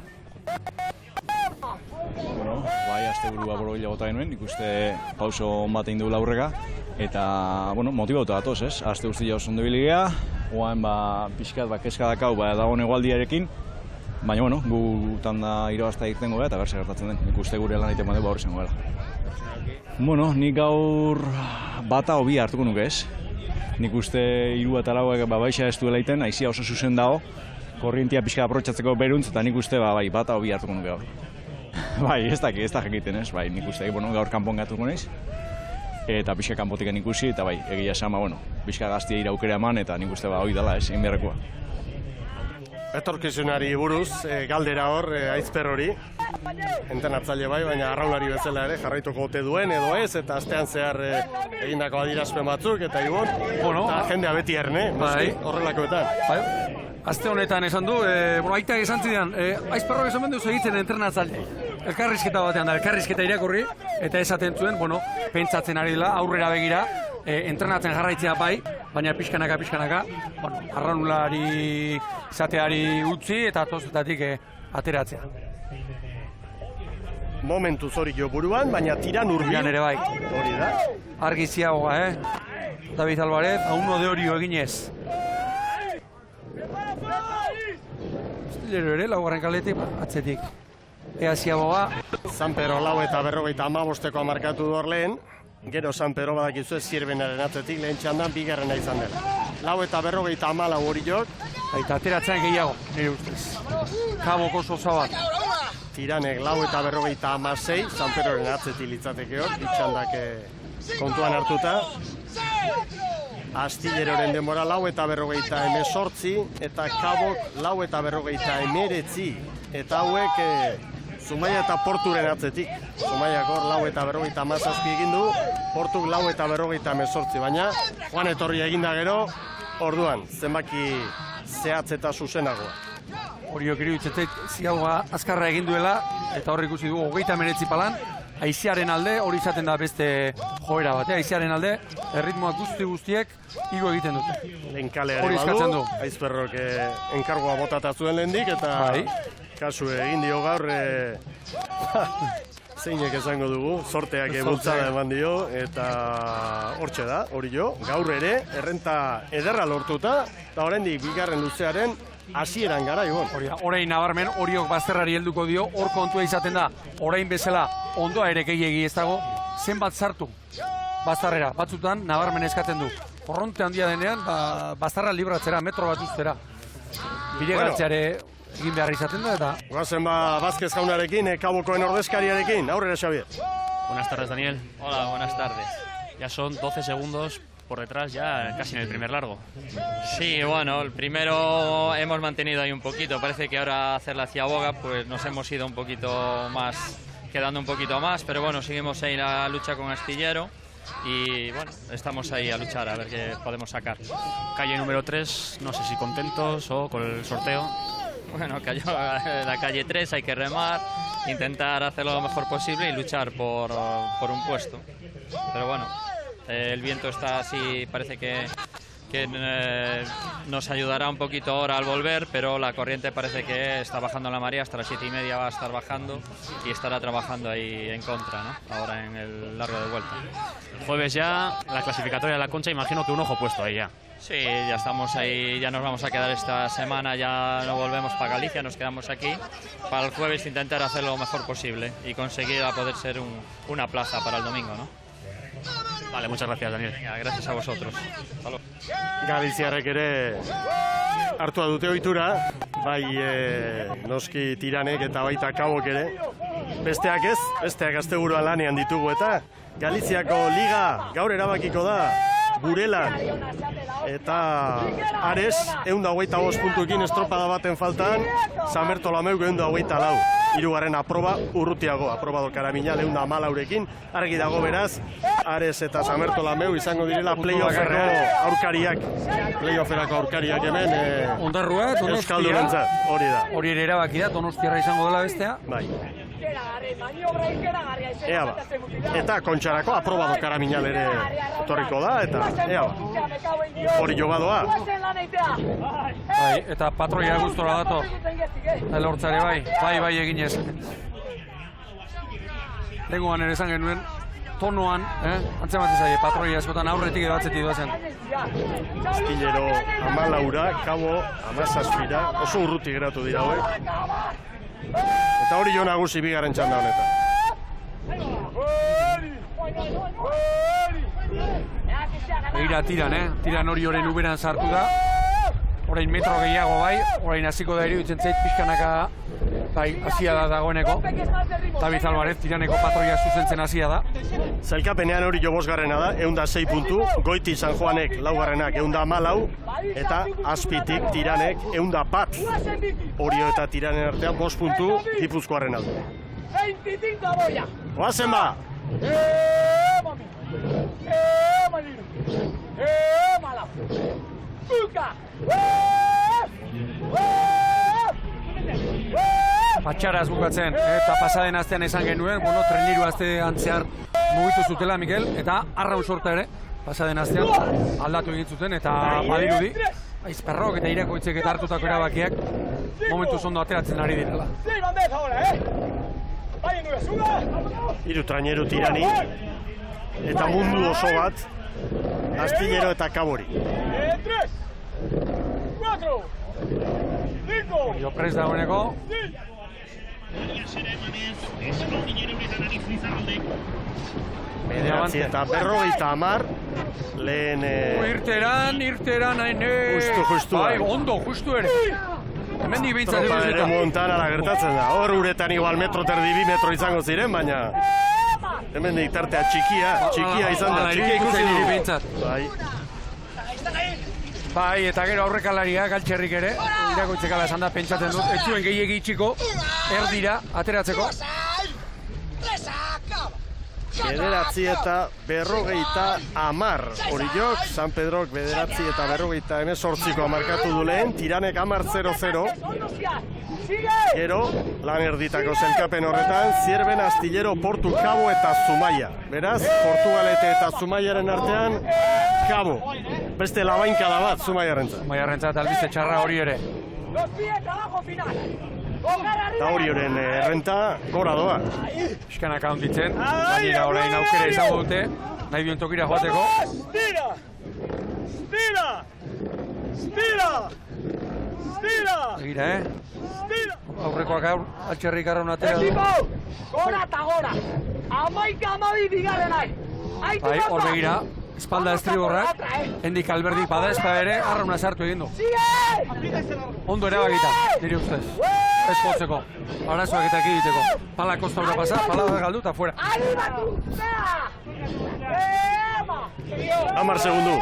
Bai, asteburua borobila bota genuen, ikuste pauso on bat egin dugu aurreka. Eta, motibauta datoz, ez? Aste guztia oso ondo biligea, oain pixkat kezka dakau dagoen egualdiarekin. Baina, gu tanda irabazta egiten goea eta berse gertatzen den. Ikuste gure lan egiten badeu zen goela. Nik gaur bata hobi hartuko nuke, ez? Nik uste hiru eta lauak baixa ez duela egiten, aizia oso zuzen dago, korrientia pixka aprotxatzeko beruntz, eta nik uste bata hobi hartuko nuke gaur. Bai, ez da jakiten, ez? Bai, nik uste gaur kanpon gatuko naiz. Eta pixka kanpotiken ikusi, eta bai, egia esama, pixka gaztia iraukera eman, eta nik uste hoi dela, ez, inberrekoa. Etorkizunari buruz, galdera hor, Aizper hori, entrenatzaile bai, baina arraunari bezala ere jarraituko ote duen edo ez, eta astean zehar egindako adierazpen batzuk, eta ibon, eta jendea beti erne, horrelakoetan. Aste honetan esan du, aitak esan zidean, Aizperrok esan bendu egiten entrenatzaile. Elkarrizketa batean da, elkarrizketa irakurri, eta esaten zuen, pentsatzen ari dela, aurrera begira, entrenatzen jarraitzea bai, baina pixkanaka, arraunlari izateari utzi eta tozetatik ateratzea. Momentuz hori jo buruan, baina tiran urbian ere bai. Hori da. Argi ziagoa, David Alvarez, a uno de Orio eginez. Astillero ere, laugarren kaletik, atzetik. Ea Ziaboga. San Pedro lau eta 55 markatu du hor lehen. Gero San Pedro badakizu ez Zirbenaren atzetik lehen txandan bigarrena izan dela. Lau eta 54 Oriok. Eta ateratzen gehiago, nire ustez. Kaboko oso zabat. Tiranek lau eta 56, San Pedroren atzetik litzateke hor, bitxandak kontuan hartuta. Astilleroren denbora lau eta 58 eta Kabok lau eta 59. Eta hauek Zumaia eta Porturen atzetik. Zumaiak hor lau eta 57 egin du, Portuk lau eta 58, baina joan etorri eginda gero, orduan, zenbaki zehatz eta zuzenagoa. Oriok iruditzetek Ziaboga azkarra egin duela, eta hor ikusi du 39 palan, haizearen alde, hori izaten da beste joera bat, haizearen alde, erritmoak guztiek igo egiten dute. Lehenkaleari badu, Aizperrok enkargoa botata zuen lehendik, eta kasu egin dio gaur, zeinek esango dugu, sorteak bultzada eman dio, eta hortxe da, hori jo, gaur ere, errenta ederra lortuta, eta oraindik bigarren luzearen hasieran gara, Ibon. Orain nabarmen, Oriok bazterrari helduko dio, hor kontua izaten da, orain bezala, ondoa ere gehiegi ez dago, zenbat sartu bazterrera, batzutan nabarmen eskatzen du. Korronte handia denean, bazterra libratzera, metro bat ustera. Bidegatzeare egin behar izaten da, eta... Guazen Vázquez jaunarekin, Kabokoen ordezkariarekin, aurrera Xavier. Buenas tardes, Daniel. Hola, buenas tardes. Ya son 12 segundos por detrás, ya casi en el primer largo. Sí, bueno, el primero hemos mantenido ahí un poquito. Parece que ahora hacer la Ziaboga, pues nos hemos ido un poquito más, quedando un poquito más, pero bueno, seguimos ahí la lucha con Astillero y bueno, estamos ahí a luchar a ver qué podemos sacar. Calle número 3, no sé si contentos o con el sorteo. Bueno, cayó la calle 3, hay que remar, intentar hacerlo lo mejor posible y luchar por un puesto. Pero bueno, el viento está así, parece que nos ayudará un poquito ahora al volver, pero la corriente parece que está bajando la marea, hasta las 7:30 va a estar bajando y estará trabajando ahí en contra, ¿no? Ahora en el largo de vuelta. El jueves ya, la clasificatoria de la Concha, imagino que un ojo puesto ahí ya. Sí, ya estamos ahí, ya nos vamos a quedar esta semana, ya no volvemos para Galicia, nos quedamos aquí. Para el jueves intentar hacerlo lo mejor posible y conseguir a poder ser una plaza para el domingo, ¿no? Vale, muchas gracias, Daniel. Venga, gracias a vosotros. Galiziarrek ere hartua dute ohitura, bai noski Tiranek eta baita Kabok ere. Besteak ez, besteak asteburuan lanean ditugu eta Galiziako Liga gaur erabakiko da Burelan. Eta Ares, 125 puntuekin estropada baten faltan, San Bertolomeuk 124. Hirugarren aproba urrutiago, aprobador Karamina 114rekin. Argi dago beraz, Ares eta San Bertolomeu izango direla playoffeko aurkariak. Playofferako aurkariak hemen Ondarrua, Donostia. Euskaldurentzat, hori da. Hori ere erabaki da, Donostiarra izango dela bestea. Bai. Ea ba. Eta Kontxarako aprobado Karaminal ere etorriko da, eta ea ba. Hori jogadoa. Bai, eta patroia gustora dato. Lortzare bai eginez. Legoan ere esan genuen, tonoan, antzematen zaie, patroia askotan aurretik edo atzetik doazen. Astillero 14, Kabo 17, oso urruti geratu dira hauek. Eta hori jo nagusi bigarren txanda honetan. Begira Tiran hori oren uberan sartu da. Orain metro gehiago bai, orain hasiko da iruditzen zait pixkanaka bai, hasia da dagoeneko. David Alvarez Tiraneko patroia zuzentzen hasia da. Zailkapenean hori jo bosgarrena da, 106 puntu, Goiti San Juanek laugarrenak 114, eta Azpitik Tiranek 101. Orio eta Tiranen artean 5 puntu Gipuzkoarren alde. Oazen ba! Patxaraz bukatzen, eta pasaden astean esan genuen, treniru aste antzear mugitu zutela, Mikel, eta arraun sorta ere, pasaden astean aldatu egin zuten, eta badirudi, Aizperrok eta Irakoitzek eta hartutako erabakiak momentu zondo ateratzen ari direla. Hiru traineru Tirani, eta mundu oso bat, Astillero eta Kabori. 3, 4, 5. Jo prest dagoeneko. Bederatzi eta 50, lehen... Irteran, haine... Justu. Bai, ondo, justu ere. Hemendik behintzat Tropa ez ere duzita. Montanara gertatzen da. Hor uretan igual metro terdi 2 metro izango ziren, baina... Hemendik tartea txikia izan da. Txikia ikusi niri dugu. behintzat. Bai. Bai, eta gero aurrekalaria, Galtxerrik ere, iragoitzekala esan da, pentsatzen dut, ez zuen gehiegi itxiko, erdira, ateratzeko. Bederatzi eta 50 Oriok, San Pedrok bederatzi eta 58ko markatu du lehen, Tiranek 10-0-0. Gero, lan erditako zelkapen horretan, Zierben, Astillero, Portu, Kabo eta Zumaia. Beraz, Portugalete eta Zumaiaren artean, Kabo. Beste labainkada bat Zumaiarentzat. Zumaiarentzat albize txarra hori ere. Eta horioren errenta gora doa. Eskanak handitzen, gainera orain aukera izango dute, nahi duen tokira joateko. Egira, aurrekoak altxerrik arraun atera du. Gora eta gora! 11-12 bigarrenai! Bai, hor begira, espalda estriborrak, hendik alberdik bada ezpa ere, arrauna sartu egin du. Ondo erabakita, nire ustez. Ez jotzeko, arazoak eta ekiditeko. Pala kostaura pasa, pala galdu eta fuera. 10 segundu.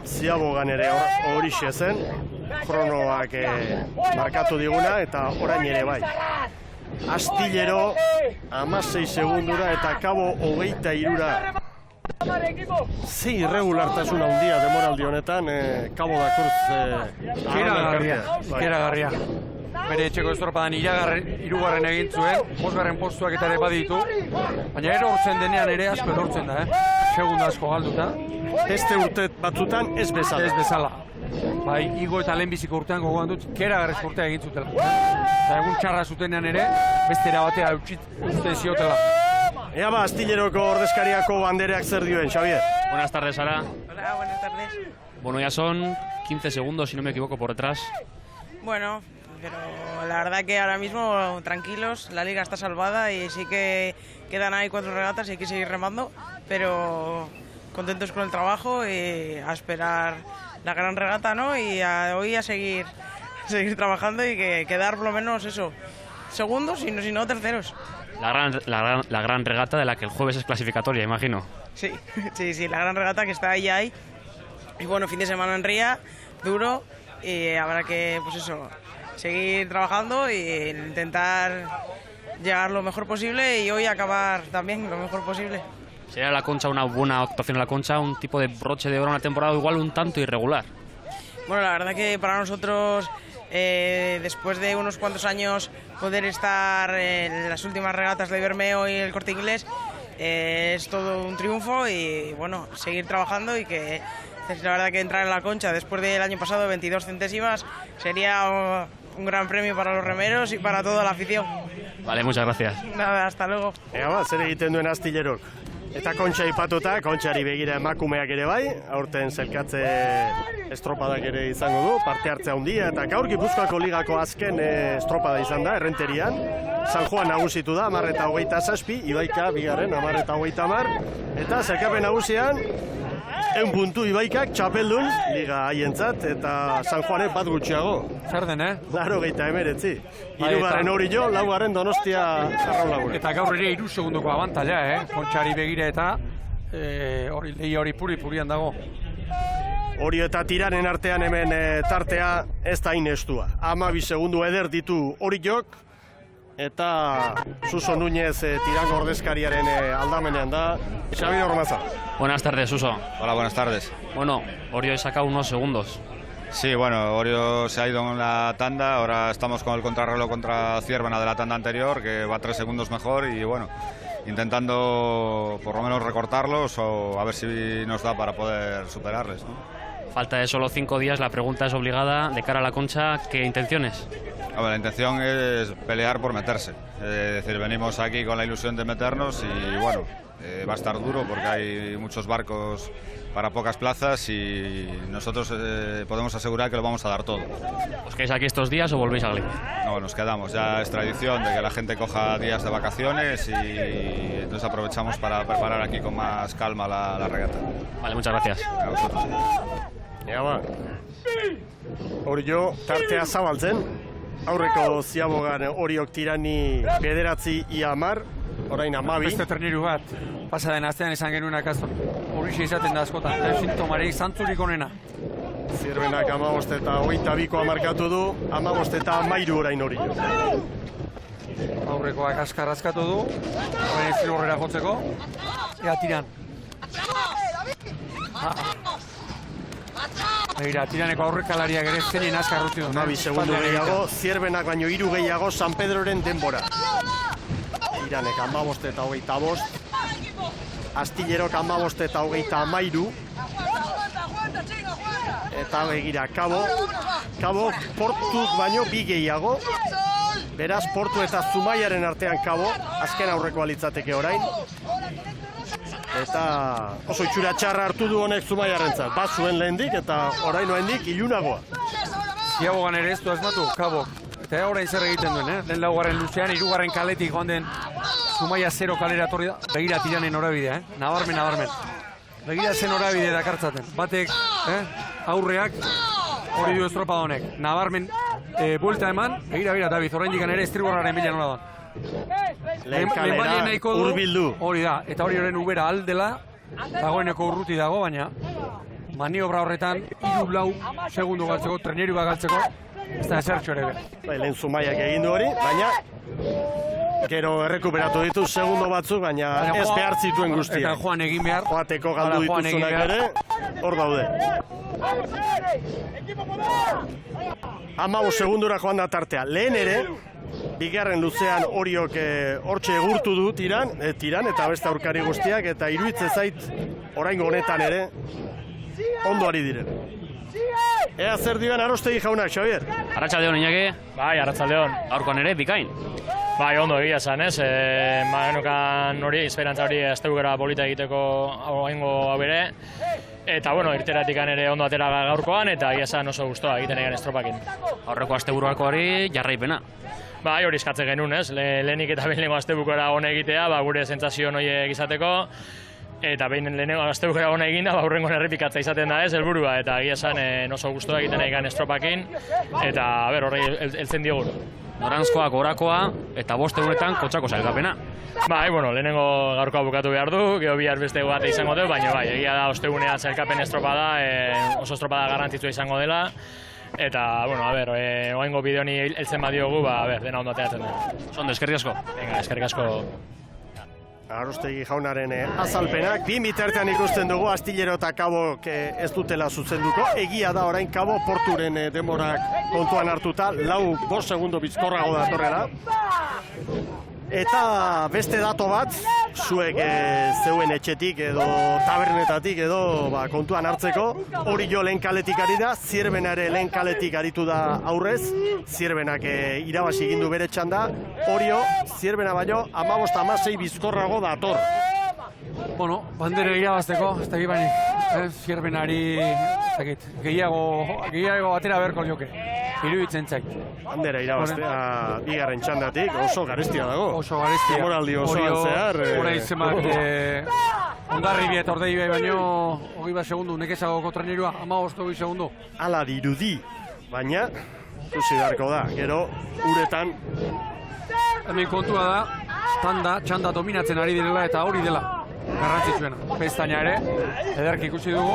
Ziabogan ere horixe zen, kronoak markatu diguna eta orain ere bai. Astillero 16 segundura eta Kabo 23ra. Ze irregulartasun handia demoraldi honetan, Kabo da Cruz ikeragarria. Bere etxeko estropadan hirugarren egin zuen, 5. postuak eta ere baditu, baina ero hortzen denean ere asko erortzen da, segunda asko galduta. Beste urte batzutan ez bezala. Ez bezala. Bai, igo eta lehenbiziko urtean gogoan dut, keragarrezko urtea egin zutela. Eta egun txarra zutenean ere, beste erabatea uste ziotela. Ea ba, Astilleroko ordezkariako bandereak zer dioen, Xavier? Buenas tardes, Sara. Hola, buenas tardes. Bueno, ya son 15 segundos, si no me equivoco, por detrás. Bueno, pero la verdad que ahora mismo tranquilos, la liga está salvada y sí que quedan ahí 4 regatas y hay que seguir remando, pero contentos con el trabajo y a esperar la gran regata, ¿no? Y hoy a seguir trabajando y que quedar por lo menos eso, segundos y no terceros. La gran regata de la que el jueves es clasificatoria, imagino. Sí, la gran regata que está ahí. Y bueno, fin de semana en Ría, duro, y habrá que, pues eso, seguir trabajando e intentar llegar lo mejor posible y hoy acabar también lo mejor posible. ¿Sería la Concha una buena actuación en la Concha, un tipo de broche de oro en una temporada igual un tanto irregular? Bueno, la verdad que para nosotros, después de unos cuantos años, poder estar en las últimas regatas de Bermeo y el Corte Inglés es todo un triunfo y bueno, seguir trabajando y que la verdad que entrar en la Concha después del año pasado 22 centésimas sería un gran premio para los remeros y para toda la afición. Vale, muchas gracias. Nada, hasta luego. Ea ba, zer egiten duen Astillerok. Eta Kontxa ipatuta, Kontxari begira emakumeak ere bai, aurten zelkatze estropadak ere izango du, parte hartzea handia, eta gaur Gipuzkoako ligako azken estropada izan da, Errenterian. San Juan nagusitu da, 10-27, Ibaika, bigarren, 10-30, eta zelkapen nagusian, 1 puntu Ibaikak txapeldun, liga haientzat, eta San Juanek bat gutxiago. Zer den, 89. Hirugarren Orio, laugarren Donostia Arraun. Eta gaur ere 3 segundoko abantaila, Kontxari begira eta hori puri-purian dago. Orio eta Tiranen artean hemen tartea ez da inestua. 12 segundu eder ditu Oriok, eta Suso Núñez Tirango ordezkariaren aldamenean da. Xavier Ormaza. Buenas tardes, Suso. Hola, buenas tardes. Bueno, Orio ha sacado unos segundos. Sí, bueno, Orio se ha ido en la tanda, ahora estamos con el contrarreloj contra Ciervena de la tanda anterior, que va 3 segundos mejor y bueno, intentando por lo menos recortarlos o a ver si nos da para poder superarles, ¿no? Falta de solo 5 días, la pregunta es obligada, de cara a la Concha, ¿qué intenciones? A ver, la intención es pelear por meterse, es decir, venimos aquí con la ilusión de meternos y bueno, va a estar duro porque hay muchos barcos para pocas plazas y nosotros podemos asegurar que lo vamos a dar todo. ¿Os quedáis aquí estos días o volvéis a Galicia? No, nos quedamos, ya es tradición de que la gente coja días de vacaciones y entonces aprovechamos para preparar aquí con más calma la regata. Vale, muchas gracias. A vosotros. Ja, ba. Orio, tartea zabaltzen. Aurreko ziabogan Oriok tirani 9 ia 10, orain 12. Beste treniru bat, pasa den astean esan genuen akaso. Horixe izaten da askotan, sintomarei zantzurik onena. Zierbenak 15 eta 22koa markatu du, 15 eta 13 orain Orio. Aurrekoak askar askatu du, orain ez horrera jotzeko, ea tiran. Begira, tiraneko aurrekalariak ere zenien askar utzi du. 2 segundu gehiago, Zierbenak baino 3 gehiago San Pedroren denbora. Iranek 15 eta 25, Astillerok 15 eta 33, eta begira, Kabo Portuk baino 2 gehiago, beraz Portu eta Zumaiaren artean Kabo, azken aurrekoa litzateke orain. Eta oso itxura txarra hartu du honek Zumaiarentzat, bat zuen lehendik eta orain oendik ilunagoa. Ziabogan ere ez du asmatu, Kabok. Eta orain zer egiten duen, lehen laugarren luzean, 3. kaletik joan den Zumaia 0 kalera torri da, begira tiranen norabidea, nabarmen. Begira zen norabide dakartzaten, batek, aurreak, hori du estropada honek, nabarmen, buelta eman, begira, David, orain dikan ere estriborraren bila nola da. Lehen kalera, urbildu. Hori da, eta hori horren ubera aldela, dagoeneko urruti dago, baina maniobra horretan, 3-4 segundu galtzeko, trenerua galtzeko, ez da esertxo ere be. Lehen Zumaiak egin du hori, baina gero errekuperatu ditu segundo batzuk, baina ez behar zituen guztiak. Eta joan egin behar. Joateko galdu dituzunak ere, hor daude. 15 segundura joan da tartea. Lehen ere, bigarren luzean Oriok hortxe egurtu du tiran eta beste aurkari guztiak, eta iruditzen zait oraingo honetan ere ondo ari diren. Ea zer dioen Arostegi jaunak, Xavier? Arratsaldeon, Iñaki. Bai, arratsaldeon. Gaurkoan ere, bikain. Bai, ondo egia esan, ez? Genukan hori, esperantza hori astebukera polita egiteko oraingo hau ere. Eta, bueno, irteratikan ere ondo atera gaurkoan, eta egia esan oso gustoa egiten egan estropakin. Aurreko asteburuako hori jarraipena. Bai, hori eskatzen genuen, ez? Lehenik eta lehenengo astebukera hona egitea, gure sentsazio horiek izateko. Eta behin lehenengo astebukera hona eginda, hurrengo errepikatza izaten da ez, helburua. Eta egia esan oso gustoa egiten egan estropakin. Eta, horri heltzen diogu. Noranzkoa, gorakoa, eta 5 egunetan kotxako sailkapena. Bai, bueno, lehenengo gaurkoa bukatu behar du, gero bihar beste bate izango du, baina bai, egia da ostegunean sailkapen estropada, oso estropada garrantzitsua izango dela. Eta, bueno, oaingo bideo honi heltzen badiogu, dena ondo ateratzen da. Ondo, eskerrik asko. Venga, eskerrik asko. Arostegi jaunaren azalpenak, 2 bitartean ikusten dugu Astillero eta Kabok ez dutela zuzenduko. Egia da orain Kabo Porturen demorak kontuan hartuta, 4-5 segundo bizkorrago datorrela. Eta beste dato bat, zuek zeuen etxetik edo tabernetatik edo kontuan hartzeko, Orio lehen kaletik ari da, Zierbena ere lehen kaletik aritu da aurrez, Zierbenak irabazi egin du bere txanda, Orio Zierbena baino 15-16 bizkorrago dator. Bueno, bandera irabazteko, ez da gibani, Zierbenari gehiago atera beharko joke. Iruditzen zait. Bandera irabaztea bigarren txandatik, oso garestia dago. Oso garestia. Demoraldi osoan zehar. Horai zemak ondarri eta ordei baino 21 segundu nekezagoko trenerua, 15 segundu. Ala dirudi, baina ikusi beharko da, gero uretan. Hemen kontua da, txanda dominatzen ari direla eta hori dela. Garrantzitsuena. Pestaina ere, ederki ikusi dugu.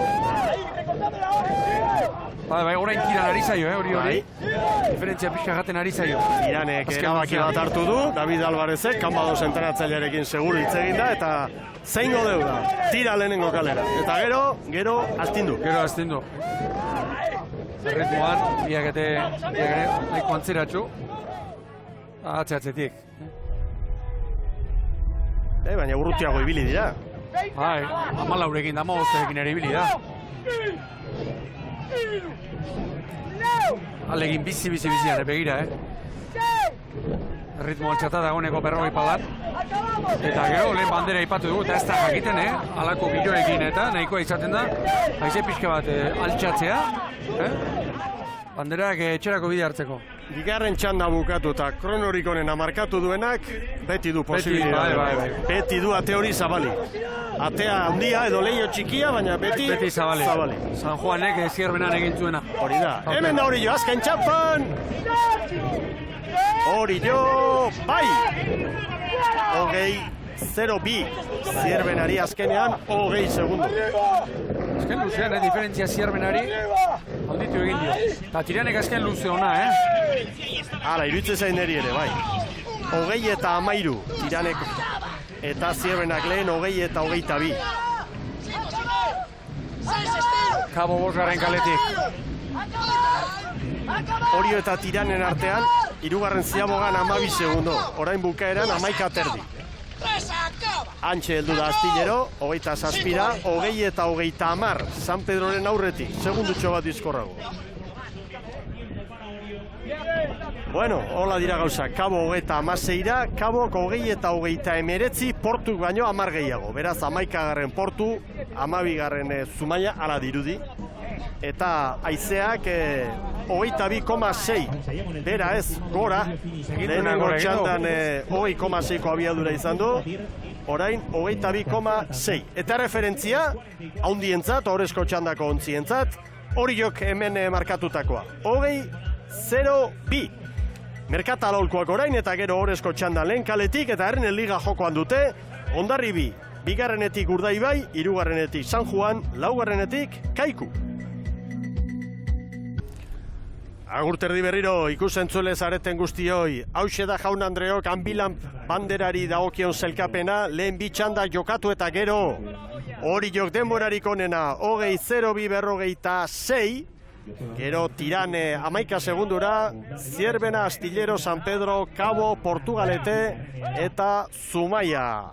Bai, orain tiran ari zaio, hori. Diferentzia pixka jaten ari zaio. Iranek erabaki bat hartu du, David Alvarezek, kanbados entrenatzailearekin seguru hitz egin da, eta zeingo deu da, tira lehenengo kalera. Eta gero astindu. Gero astindu. Erritmoan, biakete nahiko antzeratxu. Atzetik. Baina urrutiago ibili dira. Bai, 14ekin da, 15ekin ere ibili da. Alegin bizi-bizian begira, ritmo altxata dagoeneko 40 bat. Eta gero, lehen bandera ipatu dugu, eta ez da jakiten, halako giroekin eta nahikoa izaten da, haize pixka bat altxatzea, banderak etxerako bide hartzeko. Bigarren txanda bukatu eta kronorik onena markatu duenak, beti du posibilitatea. Beti du ate hori zabali. Atea handia edo leio txikia, baina beti zabali. San Juanek Zierbenan egin zuena. Hori da. Hemen da Orillo, azken txapan! Orillo, bai! 20-0-2. Zierbenari azkenean 20 segundo. Azken luzean, diferentzia Zierbenari handitu egin dio. Eta Tiranek azken luze ona, Hala, iruditzen zain eri ere, bai. 20 eta 13 Tiranek eta Zierbenak lehen 20 eta 22. Kabo bosgarren kaletik. Orio eta Tiranen artean, hirugarren Ziabogan 12 segundo. Orain bukaeran 11 terdi. Antxe heldu da Astillero, 27, 20 eta 30 San Pedroren aurretik, segundutxo bat bizkorrago. Bueno, hola dira gauza, Kabo 26, Kabo 20 eta 29, Portuk baino 10 gehiago. Beraz, 11garren Portu, 12garren Zumaia, ala dirudi. Eta haizeak 22,6, bera ez, gora, lehenengo txandan 20,6ko abiadura izan du, orain 22,6. Eta referentzia, haundientzat, horrezko txandako ontzientzat, Oriok hemen markatutakoa, 20-0-2. Merkatalolkoak orain eta gero horrezko txandan lehen kaletik eta herren liga jokoan dute, Hondarribi, bigarrenetik Urdaibai, hirugarrenetik San Juan, laugarrenetik Kaiku. Agurterdi berriro ikusentzule zareten guztioi, hauxe da Jaun Andreok Anbilan banderari dagokion zelkapena, lehen bitxanda jokatu eta gero Oriok denborarik onena 20-0-2 gero Tirane 11 segundura, Zierbena, Astillero, San Pedro, Kabo, Portugalete eta Zumaia.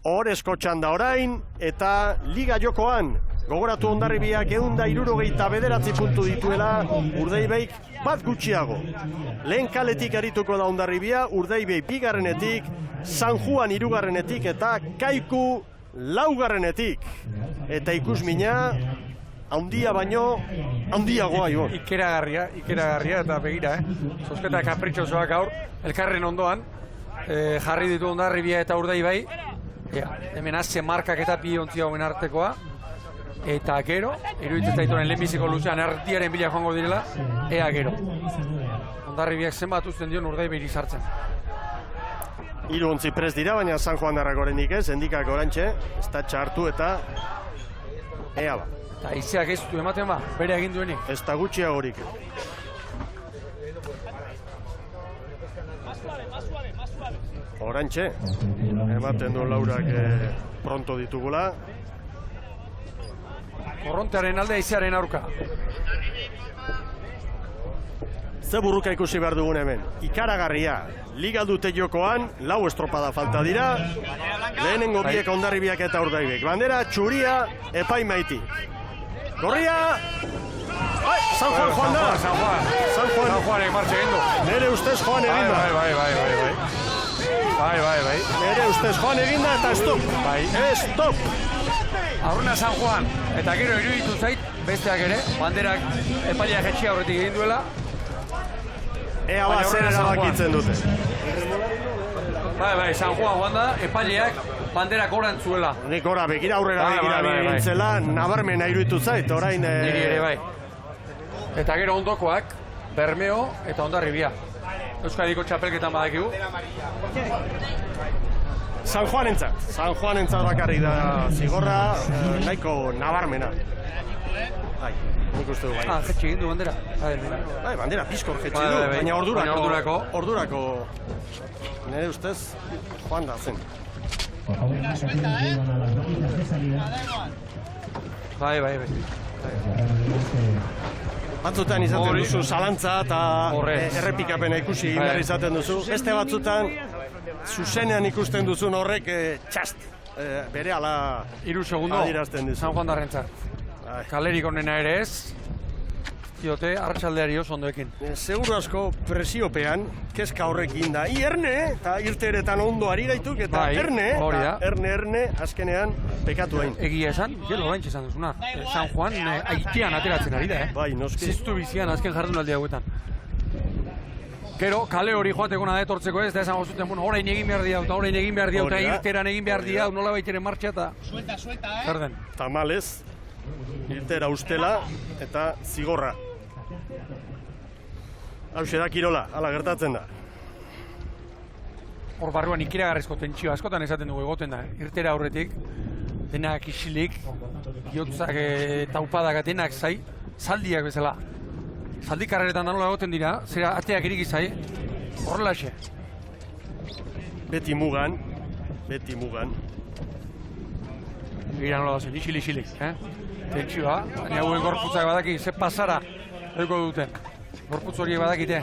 Horezko txanda orain eta liga jokoan. Gogoratu Hondarribiak 169 puntu dituela, Urdaibaik bat gutxiago. Lehen kaletik arituko da Hondarribia, Urdaibai bigarrenetik, San Juan hirugarrenetik eta Kaiku laugarrenetik. Eta ikusmina, handia baino, handiagoa Ibon. Ikeragarria eta begira, Zozketa kapritxosoak gaur, elkarren ondoan, jarri ditu Hondarribia eta Urdaibai, hemen azien markak eta bi ontzia homen artekoa, eta gero, iruditzen zaituaren lehenbiziko luzean erdiaren bila joango direla, ea gero. Hondarribiak zenbat uzten dion Urdaibairi sartzen. Hiru ontzi prest dira, baina San Juan darrak oraindik ez, endikak orantxe, ez da txartu eta ea ba. Eta izeak ez du ematen ba, bere egin duenik. Ez da gutxiagorik. Orantxe, ematen du Laurak pronto ditugula. Korrontearen alde aizearen aurka. Ze burruka ikusi behar dugun hemen. Ikaragarria. Liga dute jokoan, 4 estropada falta dira. Lehenengo biek Hondarribiak eta Urdaibaik. Bandera txuria epaimaiti. Gorria! San Juan joan da! San Juanek martxe egin du. Nere ustez joan egin da. Bai. Nere ustez joan egin da eta stop. Stop! Aurrena San Juan, eta gero iruditu zait, besteak ere, banderak epaileak etxi aurretik egin duela. Ea bat zer erabakitzen dute. Bai, San Juan joan da, epaileak banderak orantzuela. Nik ora, begira aurrera begira begintzela, nabarmena iruditu zait, orain... Niri ere bai. Eta gero ondokoak, Bermeo eta Hondarribia. Euskadiko txapelketan badakigu. San Juanentzat bakarrik da zigorra, nahiko nabarmena. Bai, nik uste du bai. Jetxe egin du bandera. Bai, bandera pizkor jetxe du, baina ordurako. Nire ustez, joan da zen. Bai. Batzutan izaten duzu zalantza eta errepikapena ikusi behar izaten duzu. Beste batzutan, zuzenean ikusten duzun horrek txast, bere ala 3 segundo, adirazten duzu. San Juan darrentzat. Kalerik onena ere ez. dizkiote arratsaldeari oso ondoekin. Seguru asko presiopean, kezka horrekin da. Erne, eta irteretan ondo ari gaituk, eta Bai, erne, hori da. erne, azkenean pekatu hain. Egia esan, gero orain esan duzuna. San Juan aitian ateratzen ari da, Bai, noski. Ziztu bizian azken jardunaldi hauetan. Gero, kale hori joateko nada etortzeko ez, da esan gozuten, bueno, orain egin behar diau, eta orain egin behar diau, eta Hori da. irteran egin behar diau, nola baiteren martxa, eta... Zer den? Tamalez, irtera ustela eta zigorra. Hauxe da kirola, hala gertatzen da. Hor barruan ikiragarrizko tentsio askotan esaten dugu egoten da, irtera aurretik, denak isilik, biotzak taupadak denak zaldiak bezala. Zaldi karreretan da nola egoten dira, zera ateak iriki zai, horrelaxe. Beti mugan. Gira nola dozen, isilik, Tentsioa, baina hauen gorputzak badaki, ze pasara euko duten. Gorputz horiek badakite.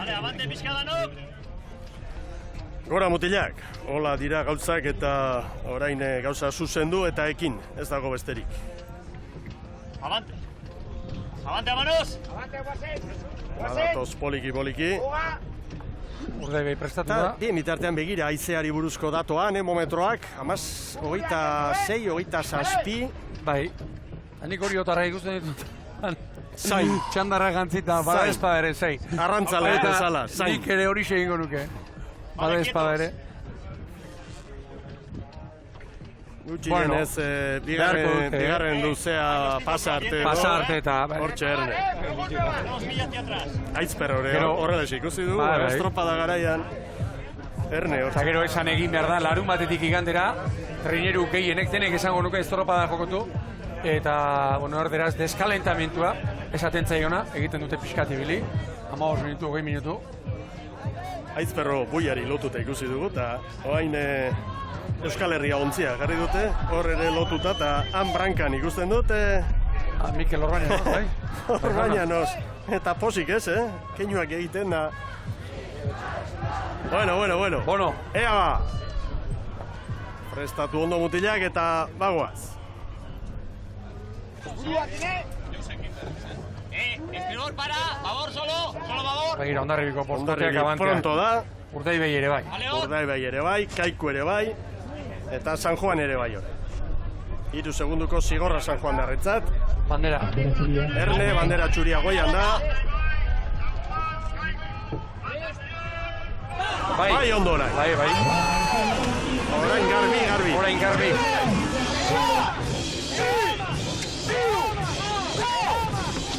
Gora mutilak, hola dira gauzak eta orain gauza zuzendu eta ekin, ez dago besterik. Avante, amanos! Badatoz poliki. Urdai behi prestatu Eta, da. bien bitartean begira, haizeari buruzko datoa, mometroak, 26, 27. Bai, hanik hori otarra ikusten ditut. Zain. Txandarra gantzita, bada Zain. espada ere, zei. Arrantzale Eta bezala, zain. nik ere hori egingo nuke. Bada espada ere. Gutxienez, bigarren luzea pasa arte. Pasa arte eta... Hortxe erne. Aizper Gero- horrela ikusi du, Bai, bai. estropada garaian. Erne, Eta gero esan egin behar da, larun batetik igandera, traineru gehienek denek esango nuke estropada jokotu. Eta, bueno, erderaz, deskalentamentua, esaten zaiona, egiten dute pixkat ibili. 15 minutu, 20 minutu. Aizperro buiari lotuta ikusi dugu, eta oain Euskal Herria ontzia jarri dute, hor ere lotuta, eta han brankan ikusten dute. Mikel Orbañanos, bai? Orbañanos, eta posik ez, Keinuak egiten da. Bueno. Ea ba! Prestatu ondo mutilak eta bagoaz. Escribor, para, favor, solo favor. Begira, Hondarribiko postoteak Hondarribi abantean. pronto da. Urdaibai ere bai. Urdaibai ere bai, Kaiku ere bai, eta San Juan ere bai hori. 3 segunduko zigorra San Juan darretzat. Bandera. Erne, bandera txuria goian da. Bai ondo orain. Bai. Orain garbi.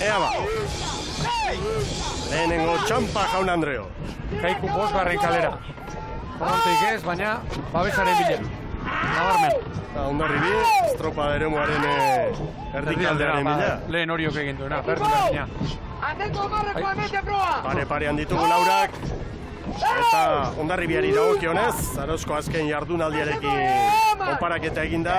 Ea ba. Lehenengo txampa jaun Andreo. Kaiku 5. kalera. Korronteik ez, baina babesaren bila. Nabarmen. Eta Hondarribi, estropa eremuaren erdikaldearen bila. Lehen horiok egin duena, berdina. Pare-parean ditugu laurak. Eta Hondarribiari dagokionez, Zarozko azken jardunaldiarekin konparaketa eginda,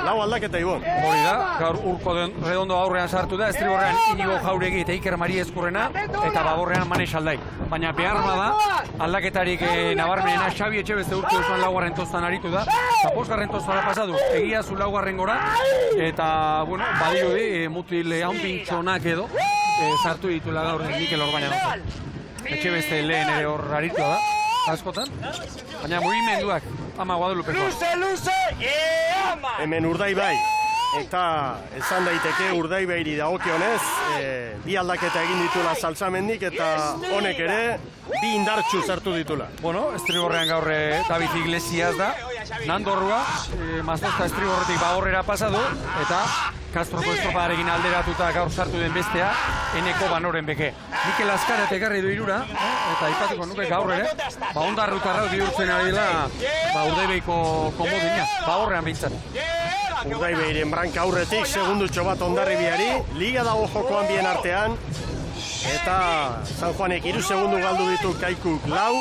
lau aldaketa ibon. Hori da, gaur Urko Redondo aurrean sartu da, estriborrean Inigo Jauregi eta Iker Mari Ezkurrena, eta baborrean Manes Aldai. Baina behar bada, aldaketarik nabarmenena Xabi Etxebeste urte osoan laugarren tostan aritu da, eta 5. tostara pasatu, egia zu laugarren gora, eta, bueno, badirudi, mutil haunpintxonak edo, sartu ditula gaur Mikel Orbañanos. Etxebeste lehen ere hor aritua da, askotan, baina mugimenduak, ama Guadalupekoa. Hemen Urdaibai, eta esan daiteke Urdaibairi dagokionez, bi aldaketa egin ditula Salsamendik eta honek ere bi indartxu sartu ditula. Bueno, estriborrean gaur David Iglesias da, Nandorrua, Mazdosta estriborretik bagorrera pasadu, eta Castroko estropadarekin alderatuta gaur sartu den bestea, Eneko Banoren beke. Mikel Azkaret ekarri du irura, eta aipatuko nuke gaur ere, Hondarrutarra bihurtzen ari dela Urdaibaiko komodina, bagorrean behintzat. Urdaibairen branka aurretik, segundutxo bat Hondarribiari, liga dago jokoan bien artean, eta San Juanek 3 segundu galdu ditu Kaikuk 4,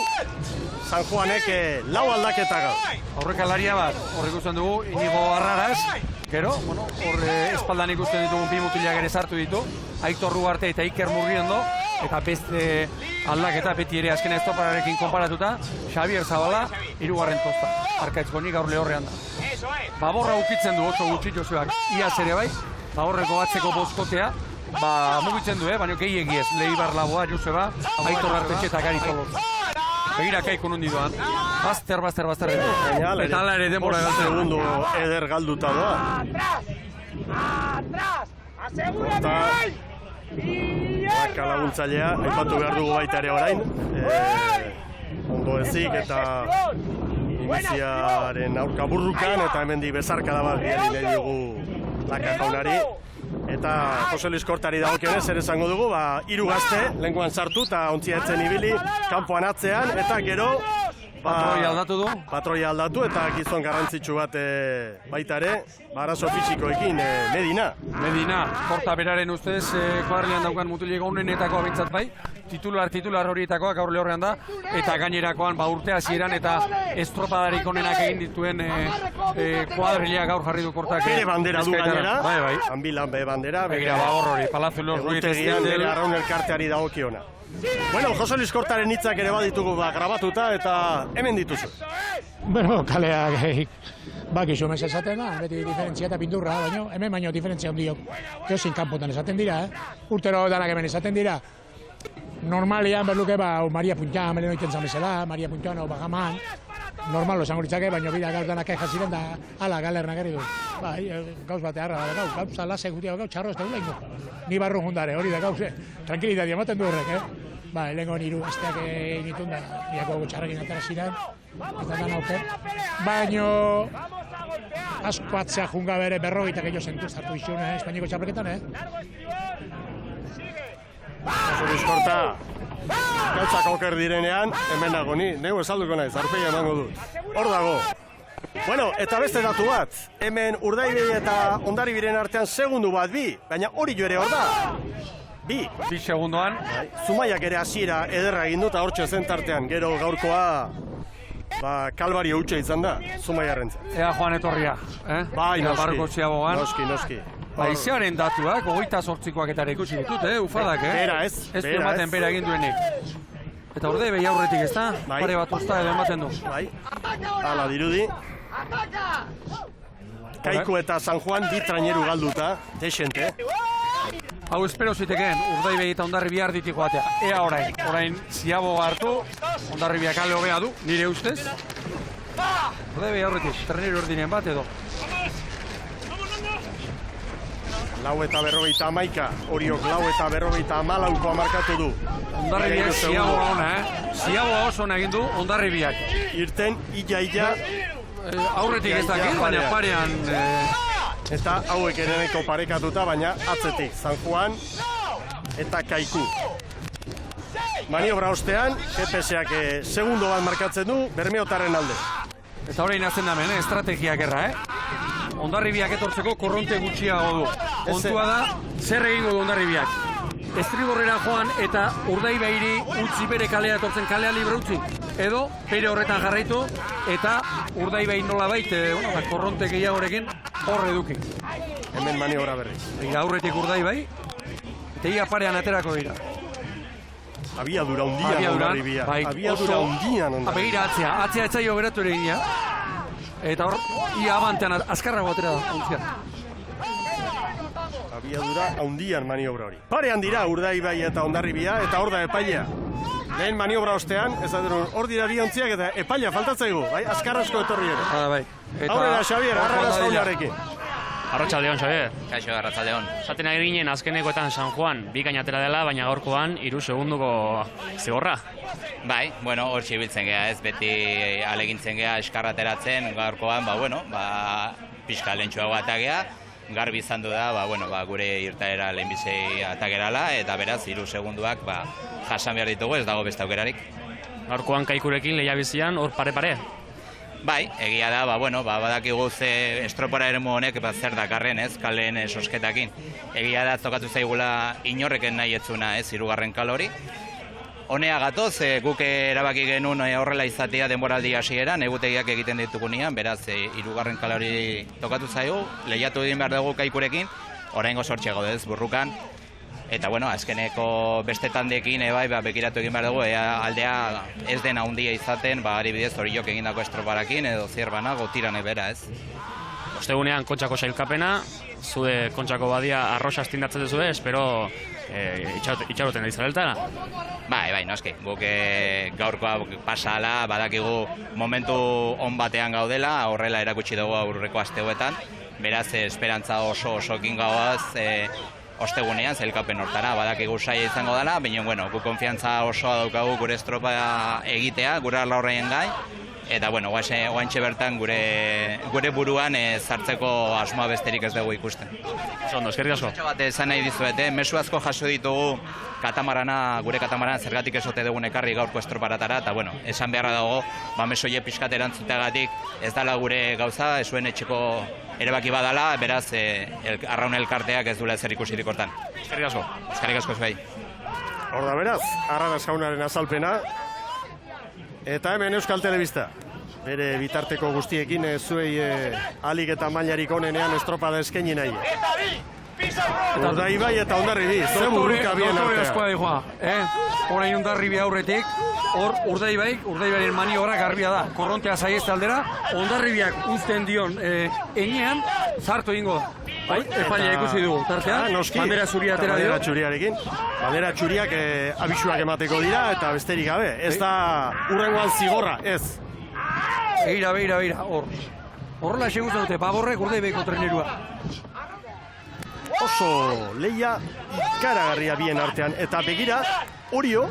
San Juanek 4 aldaketa gaur. Aurrekalaria bat, hor ikusten dugu, Inigo Arraraz, gero, bueno, hor espaldan ikusten ditugun bi mutilak ere sartu ditu, Aitor Ruarte eta Iker Murriondo, eta beste aldaketa beti ere azken estopararekin konparatuta, Xabier Zabala, 3. tosta, Arkaitz Goni gaur lehorrean da. Baborra ukitzen du oso gutxi Josuak, iaz ere bai, Baborreko atzeko bozkotea, mugitzen du, baina gehiegi ez. Leibar Laboa, Joseba, Aitor Artetxe eta Gari Tolos. Begira kaiko nondi doan. Bazter. Eta ala ere denbora galtzen. Segundo eder galduta doa. Eta laguntzailea, aipatu behar dugu baita ere orain. Ondo ezik eta iniziaren aurka burrukan eta hemendik bezarkada bat bihari nahi dugu Laka jaunari. Eta Jose Luis Kortari dagokionez ere esango dugu, 3 gazte lehengoan sartu eta ontzia etzen ibili, kanpoan atzean, eta gero patroia aldatu du? Patroia aldatu eta gizon garrantzitsu bat baita ere, arazo fisikoekin Medina. Korta beraren ustez, kuadrilean daukan mutiliko unenetako abintzat bai, titular horietakoa gaur lehorrean da, eta gainerakoan urte hasieran eta estropadarik onenak egin dituen kuadrilea gaur jarri du Kortak. Bere bandera du gainera, bai. Anbilan be bandera, begira hori, Palacio Los Ruiz bere arraun elkarteari dagokiona. Bueno, Jose Luis Kortaren hitzak ere baditugu grabatuta eta hemen dituzu. Bueno, kaleak bakizu hemen esaten da, beti diferentzia eta pindurra, hemen baino diferentzia handiok. Eozin kanpotan esaten dira, urtero danak hemen esaten dira. Normalian berluke Maria Puntan, Meleno iten zamezela, Maria Puntan o Bagaman, normalo esango litzake, baina bida gaur danak jaziren da, ala galernak eri du. Gauz bate harra da, gauz alase gutia, gauz txarro ez da ulaino. Ni barru jundare, hori da gauz, tranquilitatea ematen du horrek, lehenko niru esteak egitun da, niako gutxarrekin atara ziren, ez da nauker. Baina asko atzea junga bere berrogeita gehiago zentu zartu izun, Espainiko txapelketan, Jose Luis Korta, gauzak oker direnean, hemen nago ni, neu esalduko naiz, arpeia emango dut. Hor dago. Bueno, eta beste datu bat, hemen Urdaibei eta Hondarribiren artean segundu bat baina hori jo ere hor da. Bi segundoan. Zumaiak ere hasiera ederra egin dut, hortxe zen tartean, gero gaurkoa kalbario hutsa izan da, Zumaiarrentzat. Ea joan etorria, Bai, noski. Izearen datuak, 28koak eta ikusi ditut, ufadak, Bera ez. Ez du ematen bera egin duenik. Eta Urdaibai aurretik ez da, pare bat usta edo ematen du. Bai, hala dirudi. Kaiku eta San Juan bi traineru galduta, desente. Hau espero zitekeen, Urdaibai eta Hondarribia arditik joatea. Ea orain Ziaboga hartu, Hondarribia kale hobea du, nire ustez. Urdaibai aurretik, traineru ordinen bat edo. 4:51, Oriok 4:54 markatu du. Hondarribiak Ziaboga ona, Ziaboga oso egin du Hondarribiak. Irten ia aurretik ez dakit, baina parean. Eta hauek ere nahiko parekatuta, baina atzetik, San Juan eta Kaiku. Maniobra ostean, GPS-ak segundo bat markatzen du, Bermeotarren alde. Eta orain hazen damen, estrategiak erra, Hondarribiak etortzeko korronte gutxiago du. Kontua da, zer egingo du Hondarribiak. Estriborrera joan eta Urdaibairi utzi bere kalea etortzen, kalea libre utzi. Edo, bere horretan jarraitu eta Urdaibai nola baite, korronte gehiagorekin horre eduki. Hemen maniobra berriz. Aurretik Urdaibai, eta ia parean aterako dira. Abiadura hundian Hondarribia. Abiadura hundian Hondarribia. Begira atzea etzaio geratu ere gina. Eta hor, ia abantean azkarrago atera da, ontzian. Abiadura hundian maniobra hori. Parean dira Urdaibai eta Hondarribia, eta hor da epailea. Lehen maniobra ostean, ez da hor dira bi ontziak eta epailea faltatzaigu, azkarrazko etorri ere. Bai. Aurrera, Xabier, arraraz jaunarekin. Arratsaldeon, Xabier. Kaixo, arratsaldeon. Zaten ari ginen azkenekoetan San Juan bikain atera dela, baina gaurkoan 3 segunduko zigorra. Bai, hor txibiltzen geha, ez beti alegintzen geha eskarra ateratzen, gaurkoan, pixka lentsuago atagea, garbi izan du da, gure irtaera lehenbizei atagerala, eta beraz, 3 segunduak jasan behar ditugu, ez dago beste aukerarik. Gaurkoan Kaikurekin lehiabizian, hor pare-pare. Bai, egia da, badakigu ze estropora eremu honek zer dakarren, kaleen sosketakin. Egia da, tokatu zaigula inorreken nahi etzuna, 3. kalori. Honea gatoz, guk erabaki genuen horrela izatea denboraldi hasieran, egutegiak egiten ditugunean, beraz, 3. kalori tokatu zaigu, lehiatu egin behar dugu Kaikurekin, oraingo sortxego dez, burrukan. Eta, azkeneko beste tandekin, bekiratu egin behar dugu, aldea ez den handia izaten, adibidez hori jok egindako estroparakin, edo zierbana, gotiran ebera, ez? Ostegunean Kontxako sailkapena, zude Kontxako badia arroxa astindatzen duzu, espero itxaroten da izareltara. Bai, noski, guk gaurkoa pasala, badakigu momentu on batean gaudela, horrela erakutsi dugu aurreko asteuetan, beraz, esperantza osokin gauaz, ostegunean, zelkapen hortara, badakigu saia izango dela, baina, bueno, gu konfiantza osoa daukagu gure estropa egitea, gure arla horreien gai, eta, bueno, oantxe bertan gure buruan zartzeko asmoa besterik ez dugu ikusten. Ondo, eskerrik asko. Bat esan nahi dizuet, mezu asko jaso ditugu gure katamaran zergatik esote dugun ekarri gaurko estroparatara, eta, bueno, esan beharra dago, mesoie pixkat erantzutagatik ez dala gure gauza, zuen etxeko erabaki badala, beraz, arraun elkarteak ez duela zer ikusirik hortan. Eskerrik asko. Eskerrik asko zuei. Hor da beraz, Arranas jaunaren azalpena, eta hemen Euskal Telebista. Bere bitarteko guztiekin zuei alik eta mailarik onenean estropada eskaini nahi. Urdaibai eta Hondarribi, ze burruka bien artea. Horain Hondarribi aurretik, hor Urdaibairen maniobra garbia da. Korrontea saieste aldera, Hondarribiak uzten dion enean, zartu egingo da. Epaia ikusi dugu, tartea, bandera zuria atera dio. Bandera txuriarekin. Bandera txuriak abisuak emateko dira eta besterik gabe. Ez da urrengoan zigorra, ez. Begira, hor. Horrela esegutzen dute, Baborrek Urdaibaiko trenerua. Oso leia ikaragarria bien artean. Eta begira, Orio,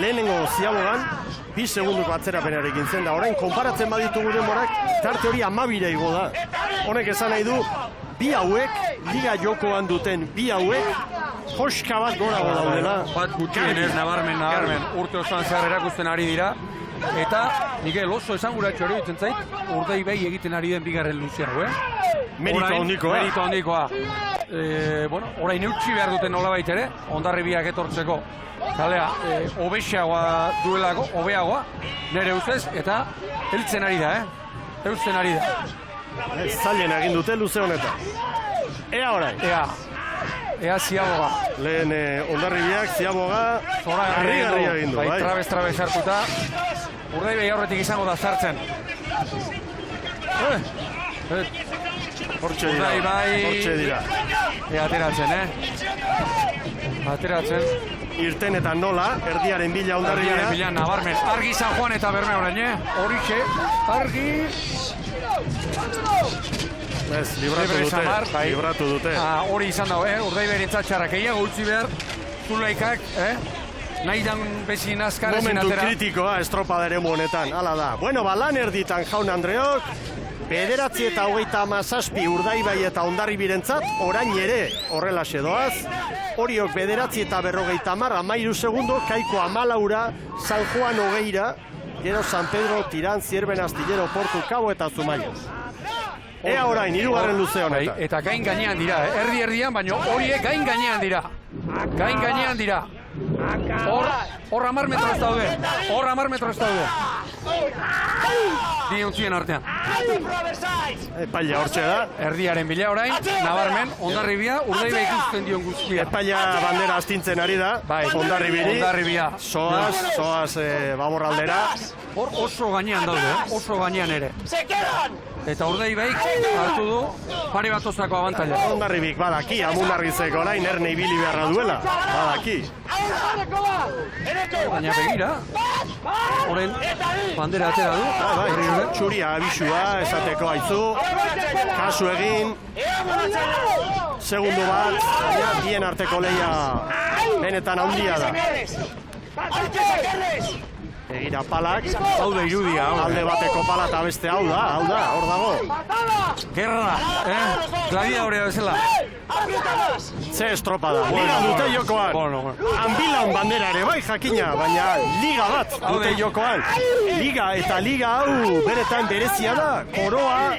lehenengo ziabogan, 2 segunduko atzerapenarekin zen da. Orain, konparatzen baditugu denborak, tarte hori 12 igo da. Honek esan nahi du, bi hauek, liga jokoan duten bi hauek, joska bat gorago daudela. Bat gutxienez, nabarmen, urte osoan zehar erakusten ari dira. Eta, Miguel, oso esanguratxo hori ditzen zait, Urdaibai egiten ari den bigarren luzea, Merito handikoa. Orain eutxi behar duten nolabait ere, Hondarribiak etortzeko. Kalea, hobexeagoa duelako, hobeagoa, nire ustez, eta heltzen ari da, Eusten ari da. Zailen egin dute luze honetan. Ea orain. Ea ziaboga. Lehen Hondarribiak, ziaboga, garri egin du. Bai, trabez sartuta. Urdaibai aurretik izango da sartzen. Hortxe dira. Ateratzen. Irten eta nola, erdiaren bila Hondarribia. Erdiaren bila, nabarmen. Argi San Juan eta Bermea orain, Horixe, argi. Ez, libratu dute. Hori izan dago, Urdaibairen txatxarrak egiago utzi behar, Zulaikak, nahi dan bezin azkar ezin atera. Momentu kritikoa estropada ere honetan, hala da. Bueno, lan erditan jaun Andreok, 9:37 Urdaibai eta Hondarribirentzat, orain ere horrelaxe doaz. Oriok 9:40, 13 segundo, Kaiko 14, San Juan 20, gero San Pedro, Tirán, Zierben, Astillero, Portu, Cabo eta Zumaios. Ea orain, 3. luze honetan. Eta gain gainean dira, erdi-erdian, baina horiek gain gainean dira. Hor 10 metroz daude. Bi ontzien artean. Epaila hortxe da. Erdiaren bila orain, nabarmen, Hondarribia, Urdaibai ikusten dion guztia. Epaila bandera astintzen ari da, Hondarribia. Soaz Baborraldera. Hor oso gainean daude, oso gainean ere. Eta Urdaibaik hartu du pare bat osako abantaila. Hondarribik badaki, Amunarrizek orain erne ibili beharra duela. Badaki. Baina begira, horren bandera atera du. Txuria abisua esateko aizu. Kasu egin. Segundo bat, bien arteko leia benetan handia da. Egira palak, hau da irudia, alde bateko pala eta beste hau da, hor dago. Gerra, gladiadorea bezala. Ze estropada, liga dute jokoan. Anbilan bandera ere bai jakina, baina liga bat dute jokoan. Liga eta liga hau beretan berezia da, koroa,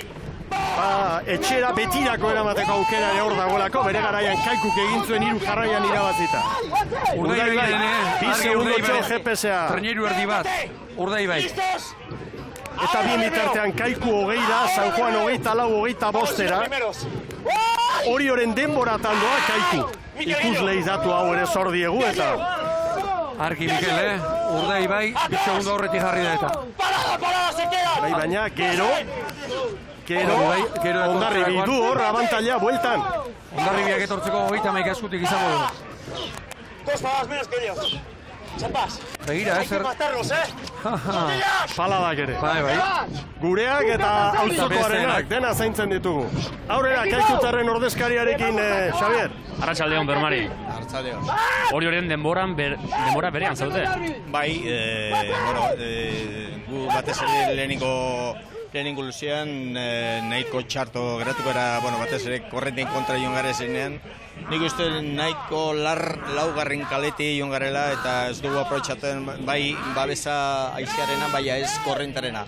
etxera betirako eramateko aukera ere hor dagoelako, bere garaian Kaikuk egin zuen 3 jarraian irabazita. Urdaibai, bi segundo txo GPS-a. Treneru erdi bat, Urdaibai. Eta bien bitartean Kaiku 20, San Juan 24, 25. Orioren denbora taldoa Kaiku. Ikuslei datu hau ere zor diegu eta... Argi Mikel, Urdaibai, 2 segundo horretik jarri da eta. Baina gero, Gero Hondarribi du hor abantaila bueltan. Hondarribiak etortzeko 31 eskutik izango du. 2 pavadas menos que ellos. Chapas. Begira, zer. Paladak ere. Bai. Gureak eta auzokoarenak dena zaintzen ditugu. Aurrera, Kaikutarren ordezkariarekin, Xavier. Arratsaldeon Bermari. Arratsaldeon. Horien denbora berean zaute. Bai, gu batez ere lehenengo luzean nahiko txarto geratuko era, batez ere korrentien kontra joan gara ezenean. Nik uste nahiko laugarren kaleti joan garela eta ez dugu aprobetxatzen bai babesa aizearena, bai ez korrentarena.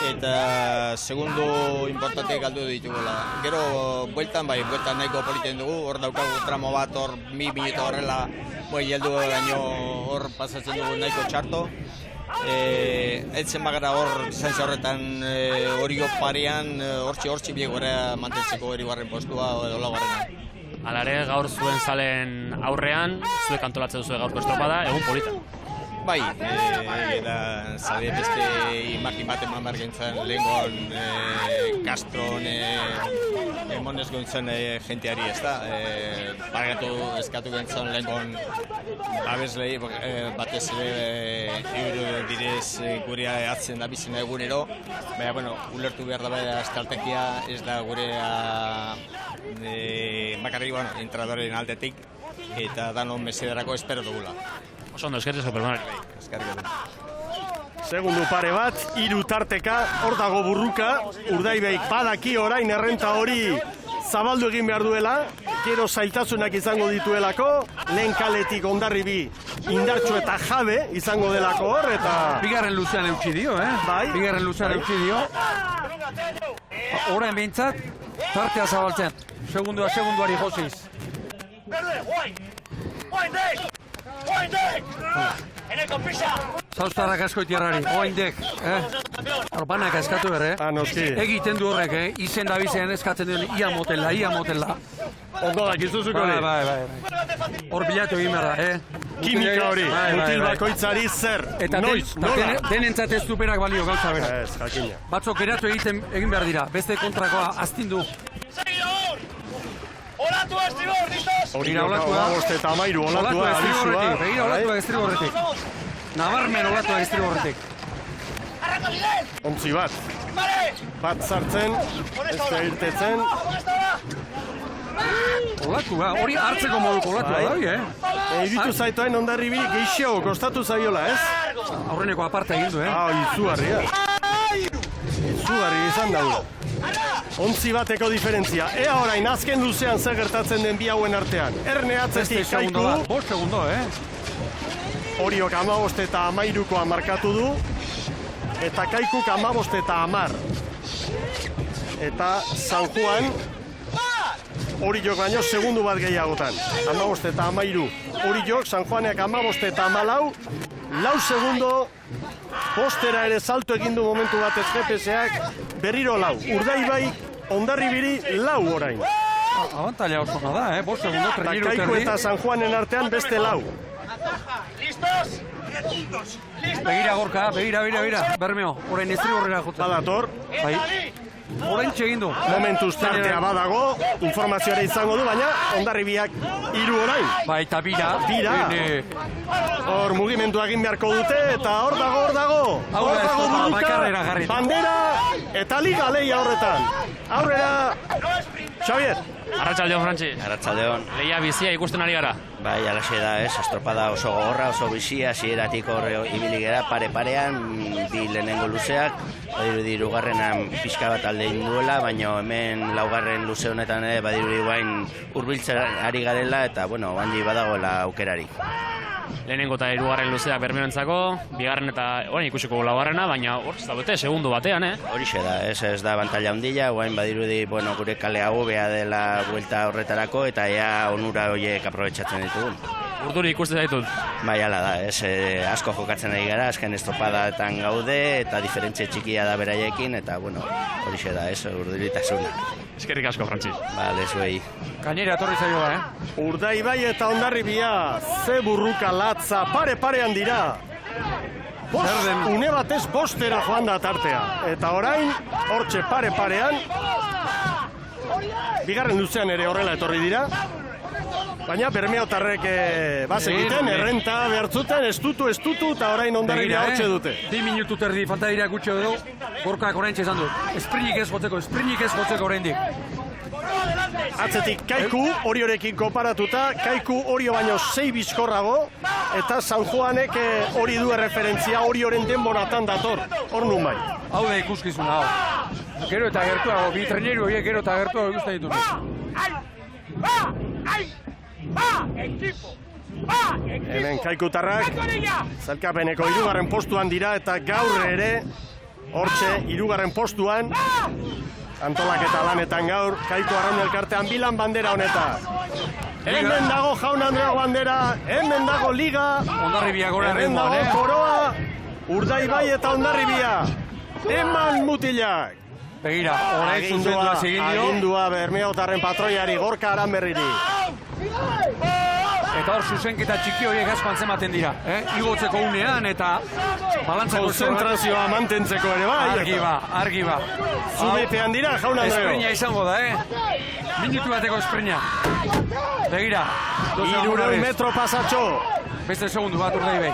Eta segundo importante galdu ditugula. Gero bueltan nahiko politen dugu, hor daukagu tramo bat, hor 1000 minuto horrela, heldu gaino hor pasatzen dugu nahiko txarto. Etzen bagara hor zantzia horretan horio parean, hortxe biegora mantentzeko erigarren postua edo laugarrena. Alare, gaur zuen zalen aurrean, zuek antolatzen duzu gaurko estropada, egun polita. Bai, eta zale beste imakin bat eman behar gintzen lehengon Castron emonez gintzen jenteari, ez da? Eskatu gintzen lehengon abeslei batez ere direz gure atzen da bizena egunero, baina, ulertu behar da estrategia ez da gure bakarrik, entradoren aldetik eta danon mesederako espero dugula. Oso ondo, eskerrik asko Bermari. Segundu pare bat, 3 tarteka, hor dago burruka, Urdaibaik badaki orain errenta hori zabaldu egin behar duela, gero zailtasunak izango dituelako, lehen kaletik Hondarribi indartxo eta jabe izango delako hor, eta... Bigarren luzean eutxi dio, Bai. Bigarren luzean eutxi dio. Orain behintzat, tartea zabaltzen. Segunduari josiz. Zauztarrak askoitierrari, oaindek, Banak eskatu berre, egiten du horrek, izen da bizen eskatzen duen ia motela. Ondo da, gizuzuko hori. Bai. Hor bilatu egin behar da, Kimika hori, mutil bakoitzari zer, noiz, nola? Denentzat ez duperak balio gauza bera. Ez, jakina. Batzok eratu egin behar dira, beste kontrakoa astindu. Olatua estribor, listos? Hori olatua, eta 13, olatua, alizua. Begira olatua estriborretik. Nabarmen olatua estriborretik. Ontzi bat. Bat sartzen, ez da irtetzen. Olatua, hori hartzeko moduko olatua da, Iritu zaitoen Hondarribi geixo kostatu zaiola, ez? Aurreneko aparte egin du, Izugarria. Izugarri izan da. Ontzi bateko diferentzia. Ea orain azken luzean zer gertatzen den bi hauen artean. Erne atzetik Kaiku. 5 segundo, Horiok 15 eta 13koa markatu du. Eta Kaikuk 15 eta 10. Eta San Juan Horiok baino segundu bat gehiagotan. 15 eta 13. Horiok San Juanek 15 eta 14. 4 segundo. Postera ere salto egin du momentu batez GPS-ak, berriro 4. Urdaibai, Hondarribiri 4 orain. Abantaila oso da, 5 segundo, 3 minutu erdi. Kaiku eta San Juanen artean beste 4. Listos? Begira gorka, begira. Bermeo, orain estriborrera jotzen. Badator. Bai. Orain txegindu. Momentuz tartea badago, informazioa izango du, baina Hondarribiak 3 orain. Bai, eta bira. Hor mugimendu egin beharko dute, eta hor dago. Hor dago burruka, bandera, eta liga lehia horretan. Aurrera, Xavier. Arratsaldeon, Frantzi. Arratsaldeon. Lehia bizia ikusten ari gara. Bai, alaxe da, estropada oso gogorra, oso bizia, hasieratik hor ibili gera pare-parean, bi lehenengo luzeak, badirudi hirugarrenan pixka bat alde egin duela, baina hemen laugarren luze honetan ere badirudi guain hurbiltzen ari garela, eta handi badagoela aukerari. Lehenengo eta hirugarren luzeak Bermeoentzako, bigarren eta orain ikusiko laugarrena, baina hor ez dagoete segundu batean, Horixe da, ez da abantaila handia, guain badirudi, gure kale hobea dela buelta horretarako, eta ea onura horiek aprobetxatzen ditugun. Urduri ikusten zaitut. Bai, hala da, asko jokatzen ari gara, azken estropadatan gaude, eta diferentzia txikia da beraiekin, eta horixe da, urduritasuna. Eskerrik asko, Frantzi. Bale, zuei. Gainera atorri zaioa, Urdaibai eta Hondarribia, ze burruka latza, pare-parean dira. une batez postera joan da tartea. Eta orain, hortxe pare-parean, bigarren luzean ere horrela etorri dira. Baina Bermeotarrek bazekiten, errenta behartzuten, estutu, eta orain Hondarribia hortxe dute. 2 minutu terdi falta dira gutxe edo, Gorkak orain txezan du. Esprinik ez jotzeko oraindik. Atzetik Kaiku, Oriorekin konparatuta, Kaiku Orio baino 6 bizkorrago, eta San Juanek hori du erreferentzia, Orioren denboratan dator, hor nun bai. Hau da ikuskizuna, hau. Gero eta gertuago, bi treneru horiek gero eta gertuago ikusten ditu. Hemen Kaikutarrak, Zalkapeneko 3. postuan dira, eta gaur ere, hortxe, 3. postuan, antolaketa lanetan gaur, Kaiku Arraun Elkartean bilan bandera honeta. Hemen dago Jaun Andreok bandera, hemen dago Liga, Hondarribia gora hemen dago Koroa, Urdaibai eta Hondarribia. Eman mutilak. Begira, horrek zuzendua egin dio. Agindua Bermeotarren patroiari Gorka Aranberriri. Eta hor zuzenketa txiki horiek asko antzematen dira. Igotzeko unean eta balantzako konzentrazioa mantentzeko ere bai. Argi ba. Zubepean dira, Jaun Andreo. Esprina izango da, Minutu bateko esprina. Begira. 300 metro pasatxo. Beste segundu bat Urdaibai.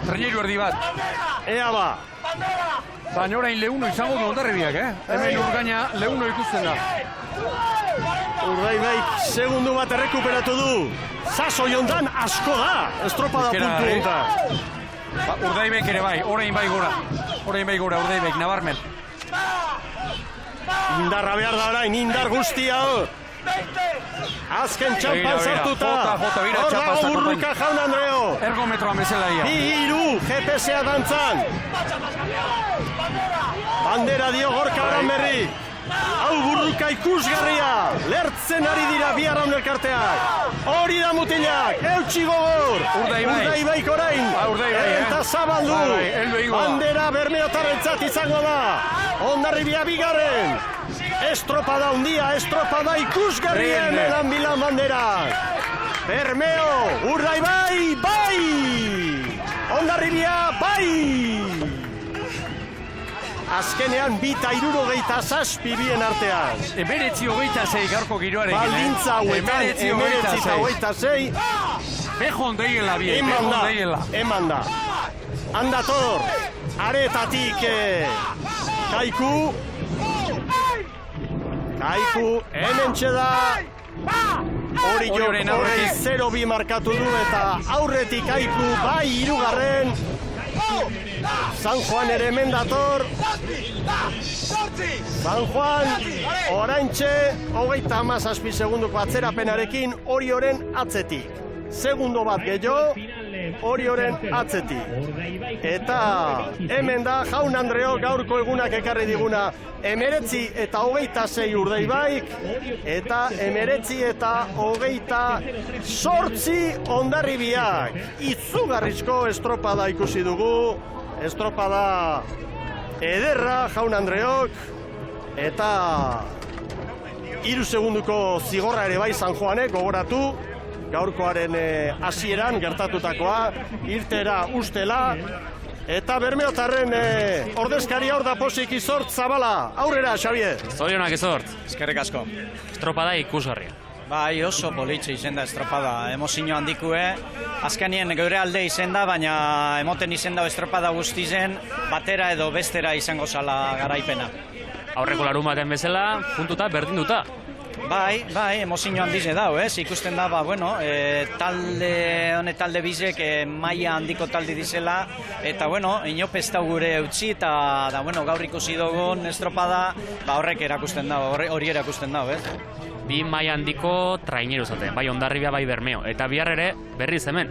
Treneru erdi bat. Ea ba. Baina orain leuno izango du Hondarribiak, Hemen urgaina leuno ikusten da. Urdaibai segundu bat errekuperatu du. Sasoi ondan asko da. Estropada puntu ondan. Urdaibaik ere bai, orain bai gora. Urdaibaik, nabarmen. Indarra behar da orain, indar guztia hor. Azken txampan sartuta. Hor dago burruka Jaun Andreo. Ergometroan bezala ia. 2-3, GPS-a dantzan. Bandera dio Gorka Aranberri. Hau burruka ikusgarria. Lertzen ari dira bi Arraun Elkarteak. Hori da mutilak. Eutsi gogor. Urdaibaik orain. Eta zabaldu. Bandera Bermeotarrentzat izango da. Hondarribia bigarren. Estropada hundia, estropada ikusgarrien edan bilan banderak. Bermeo, Urdaibai, bai! Hondarribia, bai! Azkenean 2:67 bien artean. 19:26 gaurko giroarekin. Baldintza hauetan, 19:26. Bejon deiela bien, eman da. Handator, aretatik Kaiku, hemen txeda. Hori 0-2 markatu du eta aurretik Kaiku bai 3. San Juan ere hemen dator. San Juan oraintxe 37 segunduko atzerapenarekin Orioren atzetik. Segundo bat gehiago Orioren atzetik. Eta hemen da Jaun Andreo gaurko egunak ekarri diguna 19 eta 26 Urdaibaik eta 19 eta 28 Hondarribiak. Izugarrizko estropada ikusi dugu. Estropada ederra Jaun Andreok eta 3 segunduko zigorra ere bai San Juanek gogoratu. Gaurkoaren hasieran gertatutakoa, irtera ustela, eta Bermeotarren ordezkaria hor da posik Izort Zabala. Aurrera, Xavier. Zorionak Izort. Eskerrik asko. Estropada ikusgarria. Bai, oso politxe izen da estropada, emozio handikue. Azkenien geure alde izen da, baina emoten izen da estropada guztizen, batera edo bestera izango zala garaipena. Aurreko larun baten bezala, puntuta, berdinduta. Bai, emozio handize dau, ikusten da, talde bizek maila handiko talde dizela, eta, inopez da gure utzi, eta, gaur ikusi dugun estropada, horrek erakusten da, hori erakusten da, Bi maila handiko traineru zaten, bai Hondarribia, bai Bermeo, eta bihar ere berriz hemen.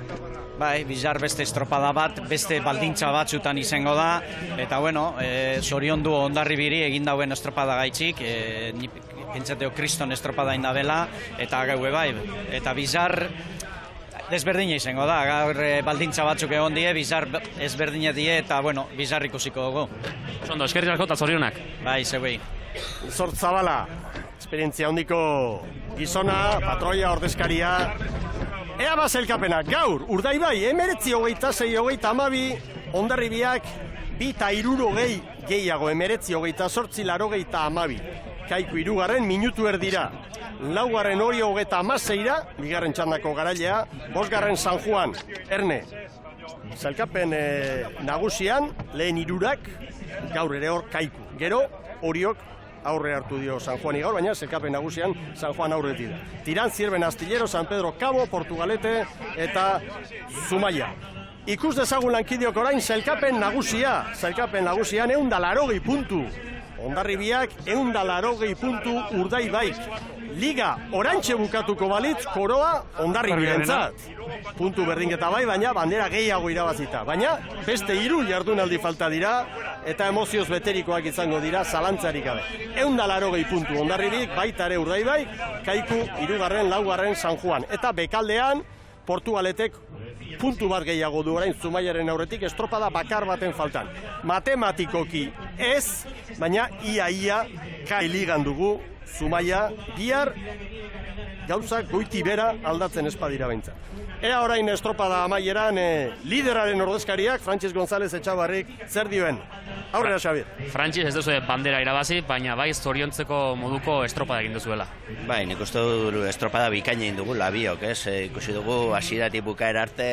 Bai, bizar beste estropada bat, beste baldintza batzutan izango da, eta, zoriondu Hondarribiri egin dauen estropada gaitzik, pentsateo kriston estropada indabela, eta gaue bai, eta bizar desberdina izango da, gaur baldintza batzuk egon die, bizar ezberdina die, eta, bizar ikusiko dugu. Zondo, eskerrik asko eta zorionak. Bai, zeuei. Izort Zabala, esperientzia handiko gizona, patroia, ordezkaria. Ea bazelkapena, gaur, Urdaibai, 19:26, 22, Hondarribiak 2:60 gehiago, 19:28-82. Kaiku 3. minutu erdira. 4. hori 36, bigarren txandako garailea, 5. San Juan, Erne. Sailkapen nagusian, lehen 3, gaur ere hor Kaiku. Gero, Oriok aurre hartu dio San Juani gaur, baina sailkapen nagusian San Juan aurretik da. Tirán, Zierben, Astillero, San Pedro, Cabo, Portugalete eta Zumaia. Ikus dezagun lankideok orain sailkapen nagusian 180 puntu. Hondarribiak 180 puntu Urdaibaik. Liga orantxe bukatuko balitz koroa Hondarribirentzat. Puntu berdinketa bai, baina bandera gehiago irabazita. Baina beste 3 jardunaldi falta dira eta emozioz beterikoak izango dira zalantzarik gabe. 180 puntu Hondarribik, baita ere Urdaibaik, Kaiku 3., 4. San Juan. Eta bekaldean Portugaletek puntu bat gehiago du orain Zumaiaren aurretik, estropada bakar baten faltan. Matematikoki ez, baina ia kai ligan dugu Zumaia bihar gauzak goiti bera aldatzen espadira behintzat. Ea orain estropada amaieran lideraren ordezkariak, Frantxez González Etxabarrik, zer dioen? Aurrera, Xabier. Frantxez ez duzu bandera irabazi, baina bai zoriontzeko moduko estropada egin duzuela. Bai, nik uste du estropada bikaina egin dugu labiok, ez? Ikusi dugu hasieratik bukaera arte,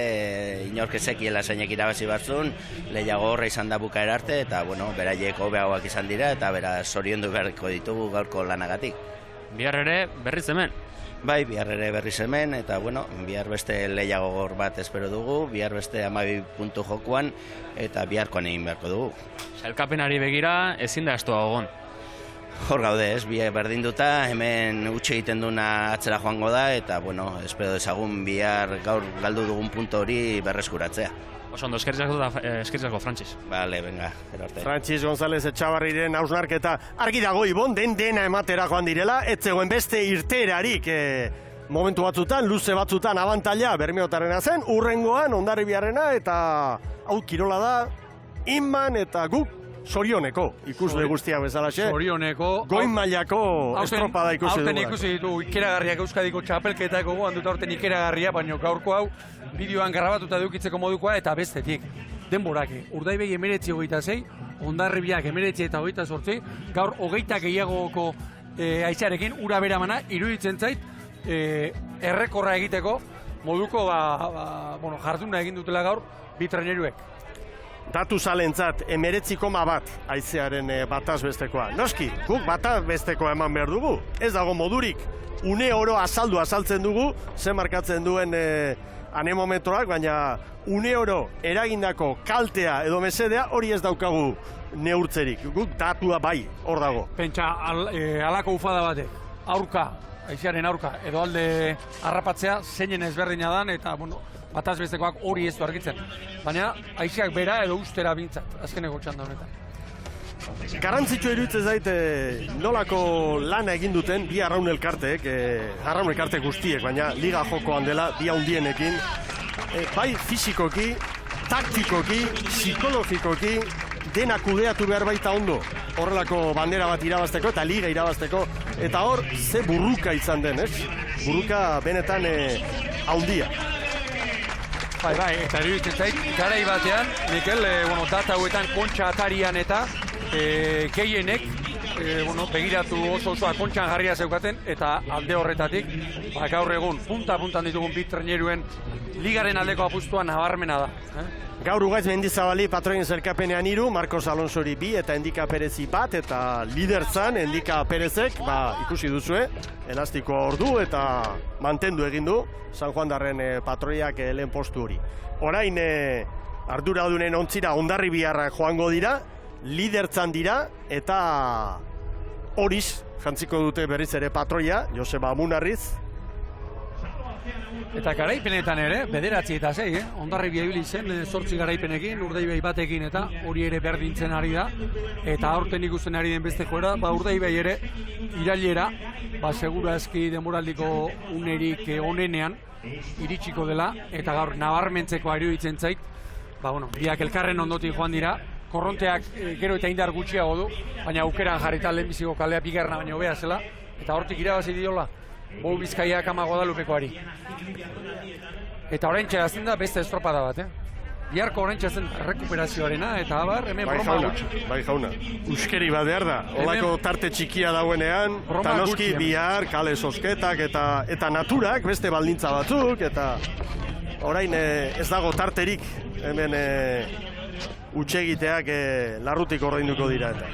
inork ezekiela zeinek irabazi batzun, lehiago horra izan da bukaera arte, eta, bueno, beraiek hobeagoak izan dira, eta bera zoriondu beharko ditugu gaurko lanagatik. Bihar ere berriz hemen. Bai, bihar ere berriz hemen, eta, bueno, bihar beste lehiago gor bat espero dugu, bihar beste 12 puntu jokuan, eta biharkoan egin beharko dugu. Sailkapenari begira ezin da estua gogon. Hor gaude ez, bihar berdinduta, hemen utxe egiten duna atzera joango da, eta, bueno, espero dezagun bihar gaur galdu dugun puntu hori berreskuratzea. Oso ondo, eskertzako, Frantxez. Bale, venga, gero arte. Frantxez González Etxabarriren hausnarketa argi dago Ibon, dena ematera joan direla, ez zegoen beste irterarik momentu batzutan, luze batzutan abantaila Bermeotarrena zen, urrengoan Hondarribiarrena, eta hau kirola da, inman eta guk sorioneko, ikusle guztiak bezalaxe. Sorioneko. Goin mailako estropada ikusi dugu. Aurten ikusi ditu ikeragarriak Euskadiko txapelketako gogoan dut aurten ikeragarria, baina gaurko hau bideoan grabatuta edukitzeko modukoa eta bestetik. Denborak, Urdaibei 19:26, Hondarribiak 19:28, gaur 20 gehiagoko aizarekin ura beramana iruditzen zait errekorra egiteko moduko jarduna egin dutela gaur bi treneruek. Datu zalentzat 19,1 haizearen bataz bestekoa. Noski, guk bataz bestekoa eman behar dugu. Ez dago modurik. Une oro azaltzen dugu, ze markatzen duen anemometroak, baina une oro eragindako kaltea edo mesedea hori ez daukagu neurtzerik. Guk datua bai, hor dago. Pentsa, alako ufada bate, aurka, haizearen aurka, edo alde harrapatzea zeinen ezberdina dan, eta, bueno, bataz bestekoak hori ez du argitzen. Baina, haizeak bera edo ustera bintzat, azkeneko txanda honetan. Garrantzitsua iruditzen zait nolako lana egin duten bi arraun elkarteek, arraun elkarte guztiek, baina liga jokoan dela bi handienekin, bai fisikoki, taktikoki, psikologikoki, dena kudeatu behar baita ondo horrelako bandera bat irabazteko eta liga irabazteko, eta hor ze burruka izan den, ez? Burruka benetan handia. Bai, eta iruditzen zait, garai batean, Mikel, data hauetan kontxa atarian eta gehienek begiratu osoa kontxan jarria zeukaten, eta alde horretatik, gaur egun, punta-puntan ditugun bi treneruen ligaren aldeko apustua nabarmena da. Gaur Ugaiz Mendizabali patroien zerkapenean 3, Marcos Alonsori 2 eta Endika Perezi 1, eta liderzan Endika Perezek, ikusi duzue, elastikoa ordu eta mantendu egin du San Juandarren patroiak lehen postu hori. Orain arduradunen ontzira Hondarribiarrak joango dira, lidertzan dira, eta horiz jantziko dute berriz ere patroia, Joseba Amunarriz. Eta garaipenetan ere, 9-6, Hondarribia ibili zen, 8 garaipenekin, Urdaibai batekin, eta hori ere berdintzen ari da. Eta aurten ikusten ari den beste joera, Urdaibai ere irailera, segurazki demoraldiko unerik onenean iritsiko dela, eta gaur nabarmentzeko iruditzen zait, biak elkarren ondotik joan dira, korronteak gero eta indar gutxiago du, baina aukeran jarrita lehenbiziko kalea bigarna baina hobea zela, eta hortik irabazi diola, Bou Bizkaiak ama Guadalupekoari. Eta orain txegazten da beste estropada bat, biharko oraintxe zen rekuperazioarena, eta abar, hemen broma gutxi. Bai jauna, uskeri bat behar da, olako tarte txikia dauenean, eta noski bihar, kale sosketak eta naturak, beste baldintza batzuk, eta orain ez dago tarterik, hemen utxegiteak larrutik ordainduko dira eta.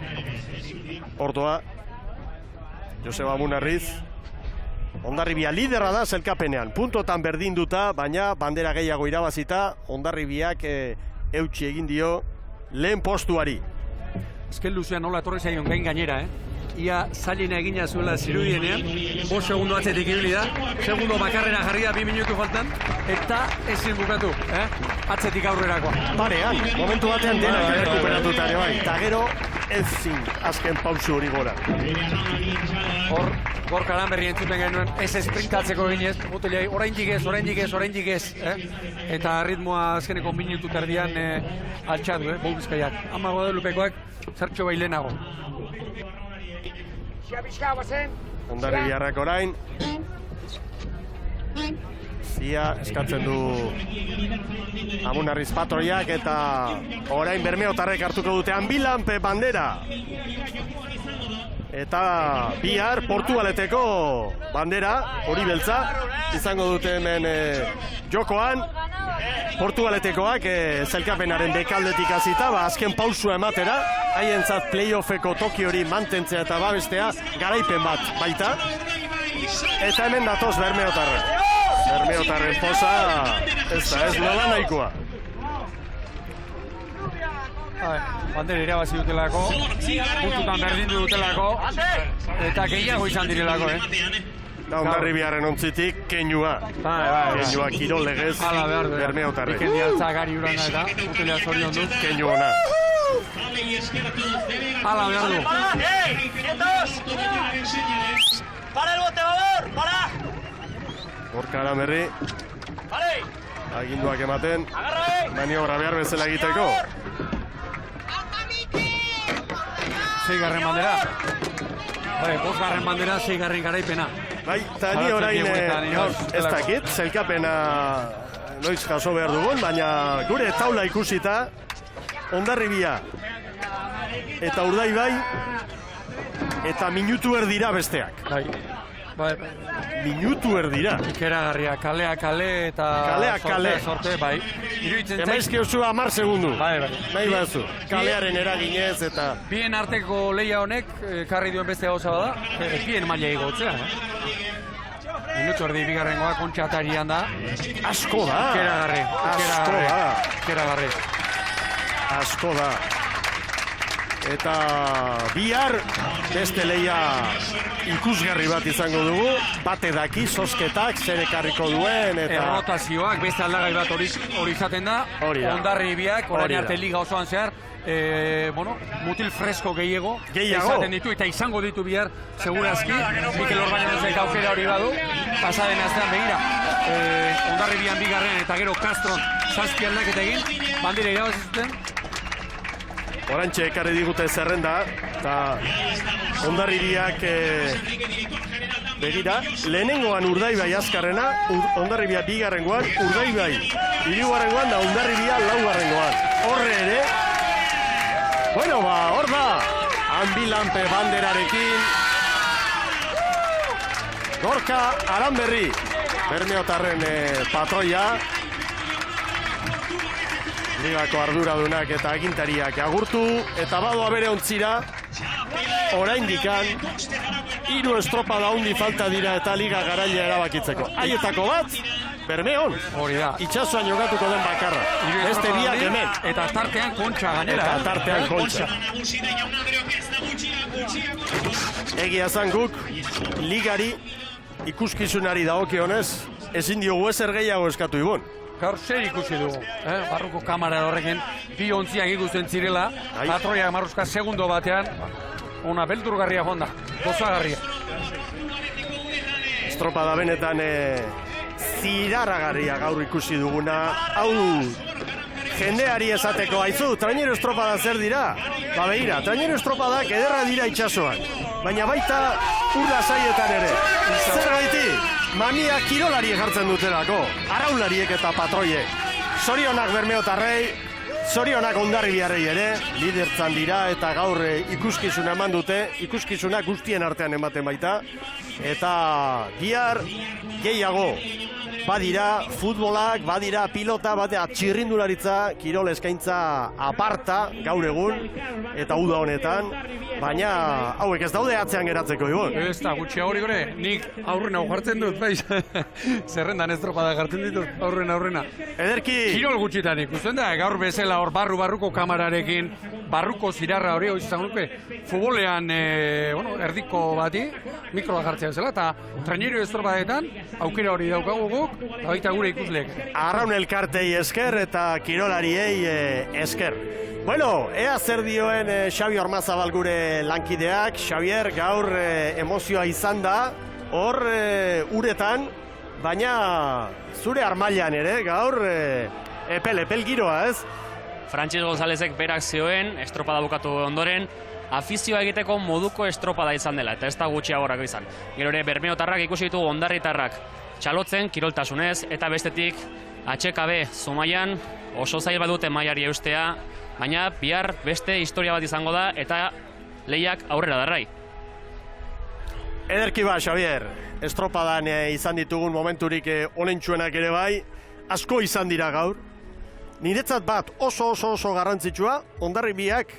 Ordoa, Joseba Munarriz, Hondarribia lidera da zelkapenean, puntotan berdinduta, baina bandera gehiago irabazita, Hondarribiak eutsi egin dio lehen postuari. Azken luzean nola etorri zaion gainera, Ia zailena egina zuela zirudienean, 5 segundo atzetik ibili da, segundo bakarrera jarri da 2 minutu faltan, eta ezin bukatu, atzetik aurrerakoa. Parean, momentu batean dena rekuperatuta ere bai, eta gero ezin azken pausu hori gora. Hor, Gorka Aranberri entzuten genuen, ez esprintatzeko eginez, botelai, oraindik ez, eta ritmoa azkeneko minutu terdian altxatu, Bou Bizkaiak. Ama Guadalupekoak zertxo bailenago. Hondarribiarrak orain, zia eskatzen du Amunarriz patroiak eta orain Bermeotarrek hartuko dute Anbilanpe bandera. Eta bihar Portugaleteko bandera, hori beltza, izango dute hemen jokoan. Portugaletekoak zelkapenaren bekaldetik hasita, azken pausua ematera, haientzat playoffeko toki hori mantentzea eta babestea, garaipen bat baita. Eta hemen datoz Bermeotarren. Bermeotarren poza, ez nola nahikoa. Bandera irabazi dutelako, puntutan berdindu dutelako, eta gehiago izan direlako, Hondarribiaren ontzitik, keinua. Keinua kirol legez, Bermeotarrek. Ikendi altza gari urana eta, utelea zorion dut. Keinu ona. Hala behar du. Para el bote, babor, para! Gorka Aranberri. Aginduak ematen, maniobra behar bezala egiteko. 6. bandera. 5. bandera, 6. garaipena. Bai, eta ni orain ez dakit, zelkapena noiz jaso behar dugun, baina gure taula ikusita, Hondarribia eta Urdaibai eta minutu erdira besteak. Bai. Minutu erdira. Ikeragarria, kalea kale eta sorte, bai. Emaizki oso 10 segundu. Bai. Nahi batzu, kalearen eraginez eta... Bien arteko leia honek, karri duen beste gauza bada, bien maila igotzea, Minutu erdi bigarrengoa kontxatarian da. Asko da. Ikeragarri. Asko da. Eta bihar beste leia ikusgarri bat izango dugu, bate daki, zozketak, zer ekarriko duen, eta... Errotazioak, beste aldagai bat hori izaten da, Hondarribiak, orain arte liga osoan zehar, mutil fresko gehiago izaten ditu, eta izango ditu bihar, segurazki, Mikel Orbañanezek aukera hori badu, pasaden astean begira, Hondarribian bigarren eta gero Castron zazpi aldaketa egin, bandera irabazi zuten, Orantxe ekarri digute zerrenda, eta Hondarribiak begira, lehenengoan Urdaibai azkarrena, Hondarribia bigarrengoan, Urdaibai hirugarrengoan da Hondarribia laugarrengoan. Horre ere, hor da, Anbilanpe banderarekin, Gorka Aranberri, Bermeotarren patroia, ligako arduradunak eta agintariak agurtu, eta badoa bere ontzira, oraindikan, 3 estropada handi falta dira eta liga garailea erabakitzeko. Haietako bat, Bermeon, itxasuan jokatuko den bakarra. Beste biak hemen. Eta tartean kontxa ganera. Egia zan guk, ligari, ikuskizunari dagokionez, ezin diogu ezer gehiago eskatu ibon. Gaur zer ikusi dugu, barruko kamara horrekin, bi ontziak ikusten zirela, patroiak marruzka segundo batean, ona beldurgarria joan da, gozagarria. Estropada benetan zirarragarria gaur ikusi duguna, hau jendeari esateko, aizu, trainero estropada zer dira? Ba begira, trainero estropadak ederra dira itxasoan, baina baita urla saietan ere. Zer gaiti? Mania kirolariek jartzen dutelako, araulariek eta patroiek. Zorionak Bermeotarrei, zorionak Hondarribiarrei ere, lidertzan dira eta gaur ikuskizuna eman dute, ikuskizuna guztien artean ematen baita, eta bihar gehiago, badira futbolak, badira pilota, badira txirrindularitza, kirol eskaintza aparta gaur egun, eta uda honetan, baina hauek ez daude atzean geratzeko, Ibon. Ez da, gutxi hori gore, nik aurrena jartzen dut, bai, zerrendan estropada jartzen ditut, aurrena. Ederki! Kirol gutxitan ikusten da, gaur bezala hor barruko kamararekin, barruko zirarra hori izan nuke, futbolean, erdiko bati, mikroa jartzea zela, eta trainerio estropadetan, aukera hori daukagu guk, eta baita gure ikusleek. Arraun elkartei esker eta kirolariei esker. Bueno, ea zer dioen Xabi Ormazabal gure lankideak. Xabier, gaur emozioa izan da, hor uretan, baina zure armailan ere, gaur epel giroa, ez? Frantxez Gonzálezek berak zioen, estropada bukatu ondoren, afizioa egiteko moduko estropada izan dela, eta ez da gutxiagorako izan. Gero ere, Bermeotarrak ikusi ditugu Hondarritarrak txalotzen, kiroltasunez, eta bestetik HKB Zumaian oso zail badute mailari eustea, baina bihar beste historia bat izango da, eta lehiak aurrera darrai. Ederki ba, Xabier, estropadan izan ditugun momenturik onentsuenak ere bai, asko izan dira gaur. Niretzat bat oso garrantzitsua, Hondarribiak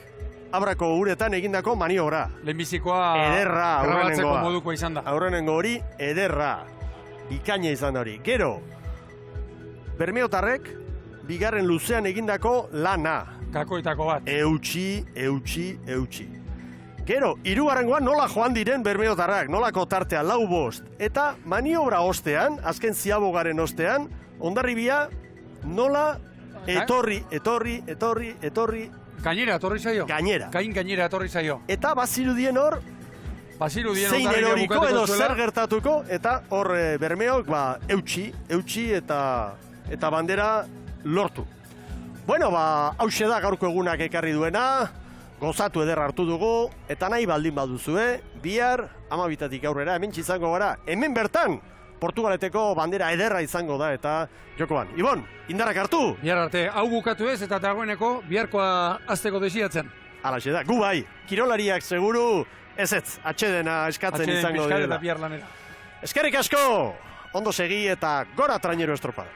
Abrako uretan egindako maniobra. Lehenbizikoa ederra, grabatzeko moduko izan da. Aurrenengo hori, ederra. Bikaina izan hori. Gero, Bermeotarrek, bigarren luzean egindako lana. Kakoetako bat. Eutxi. Gero, hirugarrengoan nola joan diren Bermeotarrak, nolako tartea 4-5. Eta maniobra ostean, azken ziabogaren ostean, Hondarribia nola etorri. Gainera etorri zaio. Gainera etorri zaio. Eta bazirudien hor, zein eroriko edo zer gertatuko, eta hor Bermeok eutxi eta bandera lortu. Bueno, hauxe da gaurko egunak ekarri duena, gozatu eder hartu dugu, eta nahi baldin baduzue, bihar 12 aurrera, hemen izango gara, hemen bertan, Portugaleteko bandera ederra izango da, eta jokoan. Ibon, indarrak hartu! Bihar arte, hau bukatu ez, eta dagoeneko biharkoa azteko desiatzen. Alaxe da, gu bai, kirolariak seguru ez, atxedena eskatzen izango direla. Bihar lanera. Eskerrik asko, ondo segi eta gora trainero estropada.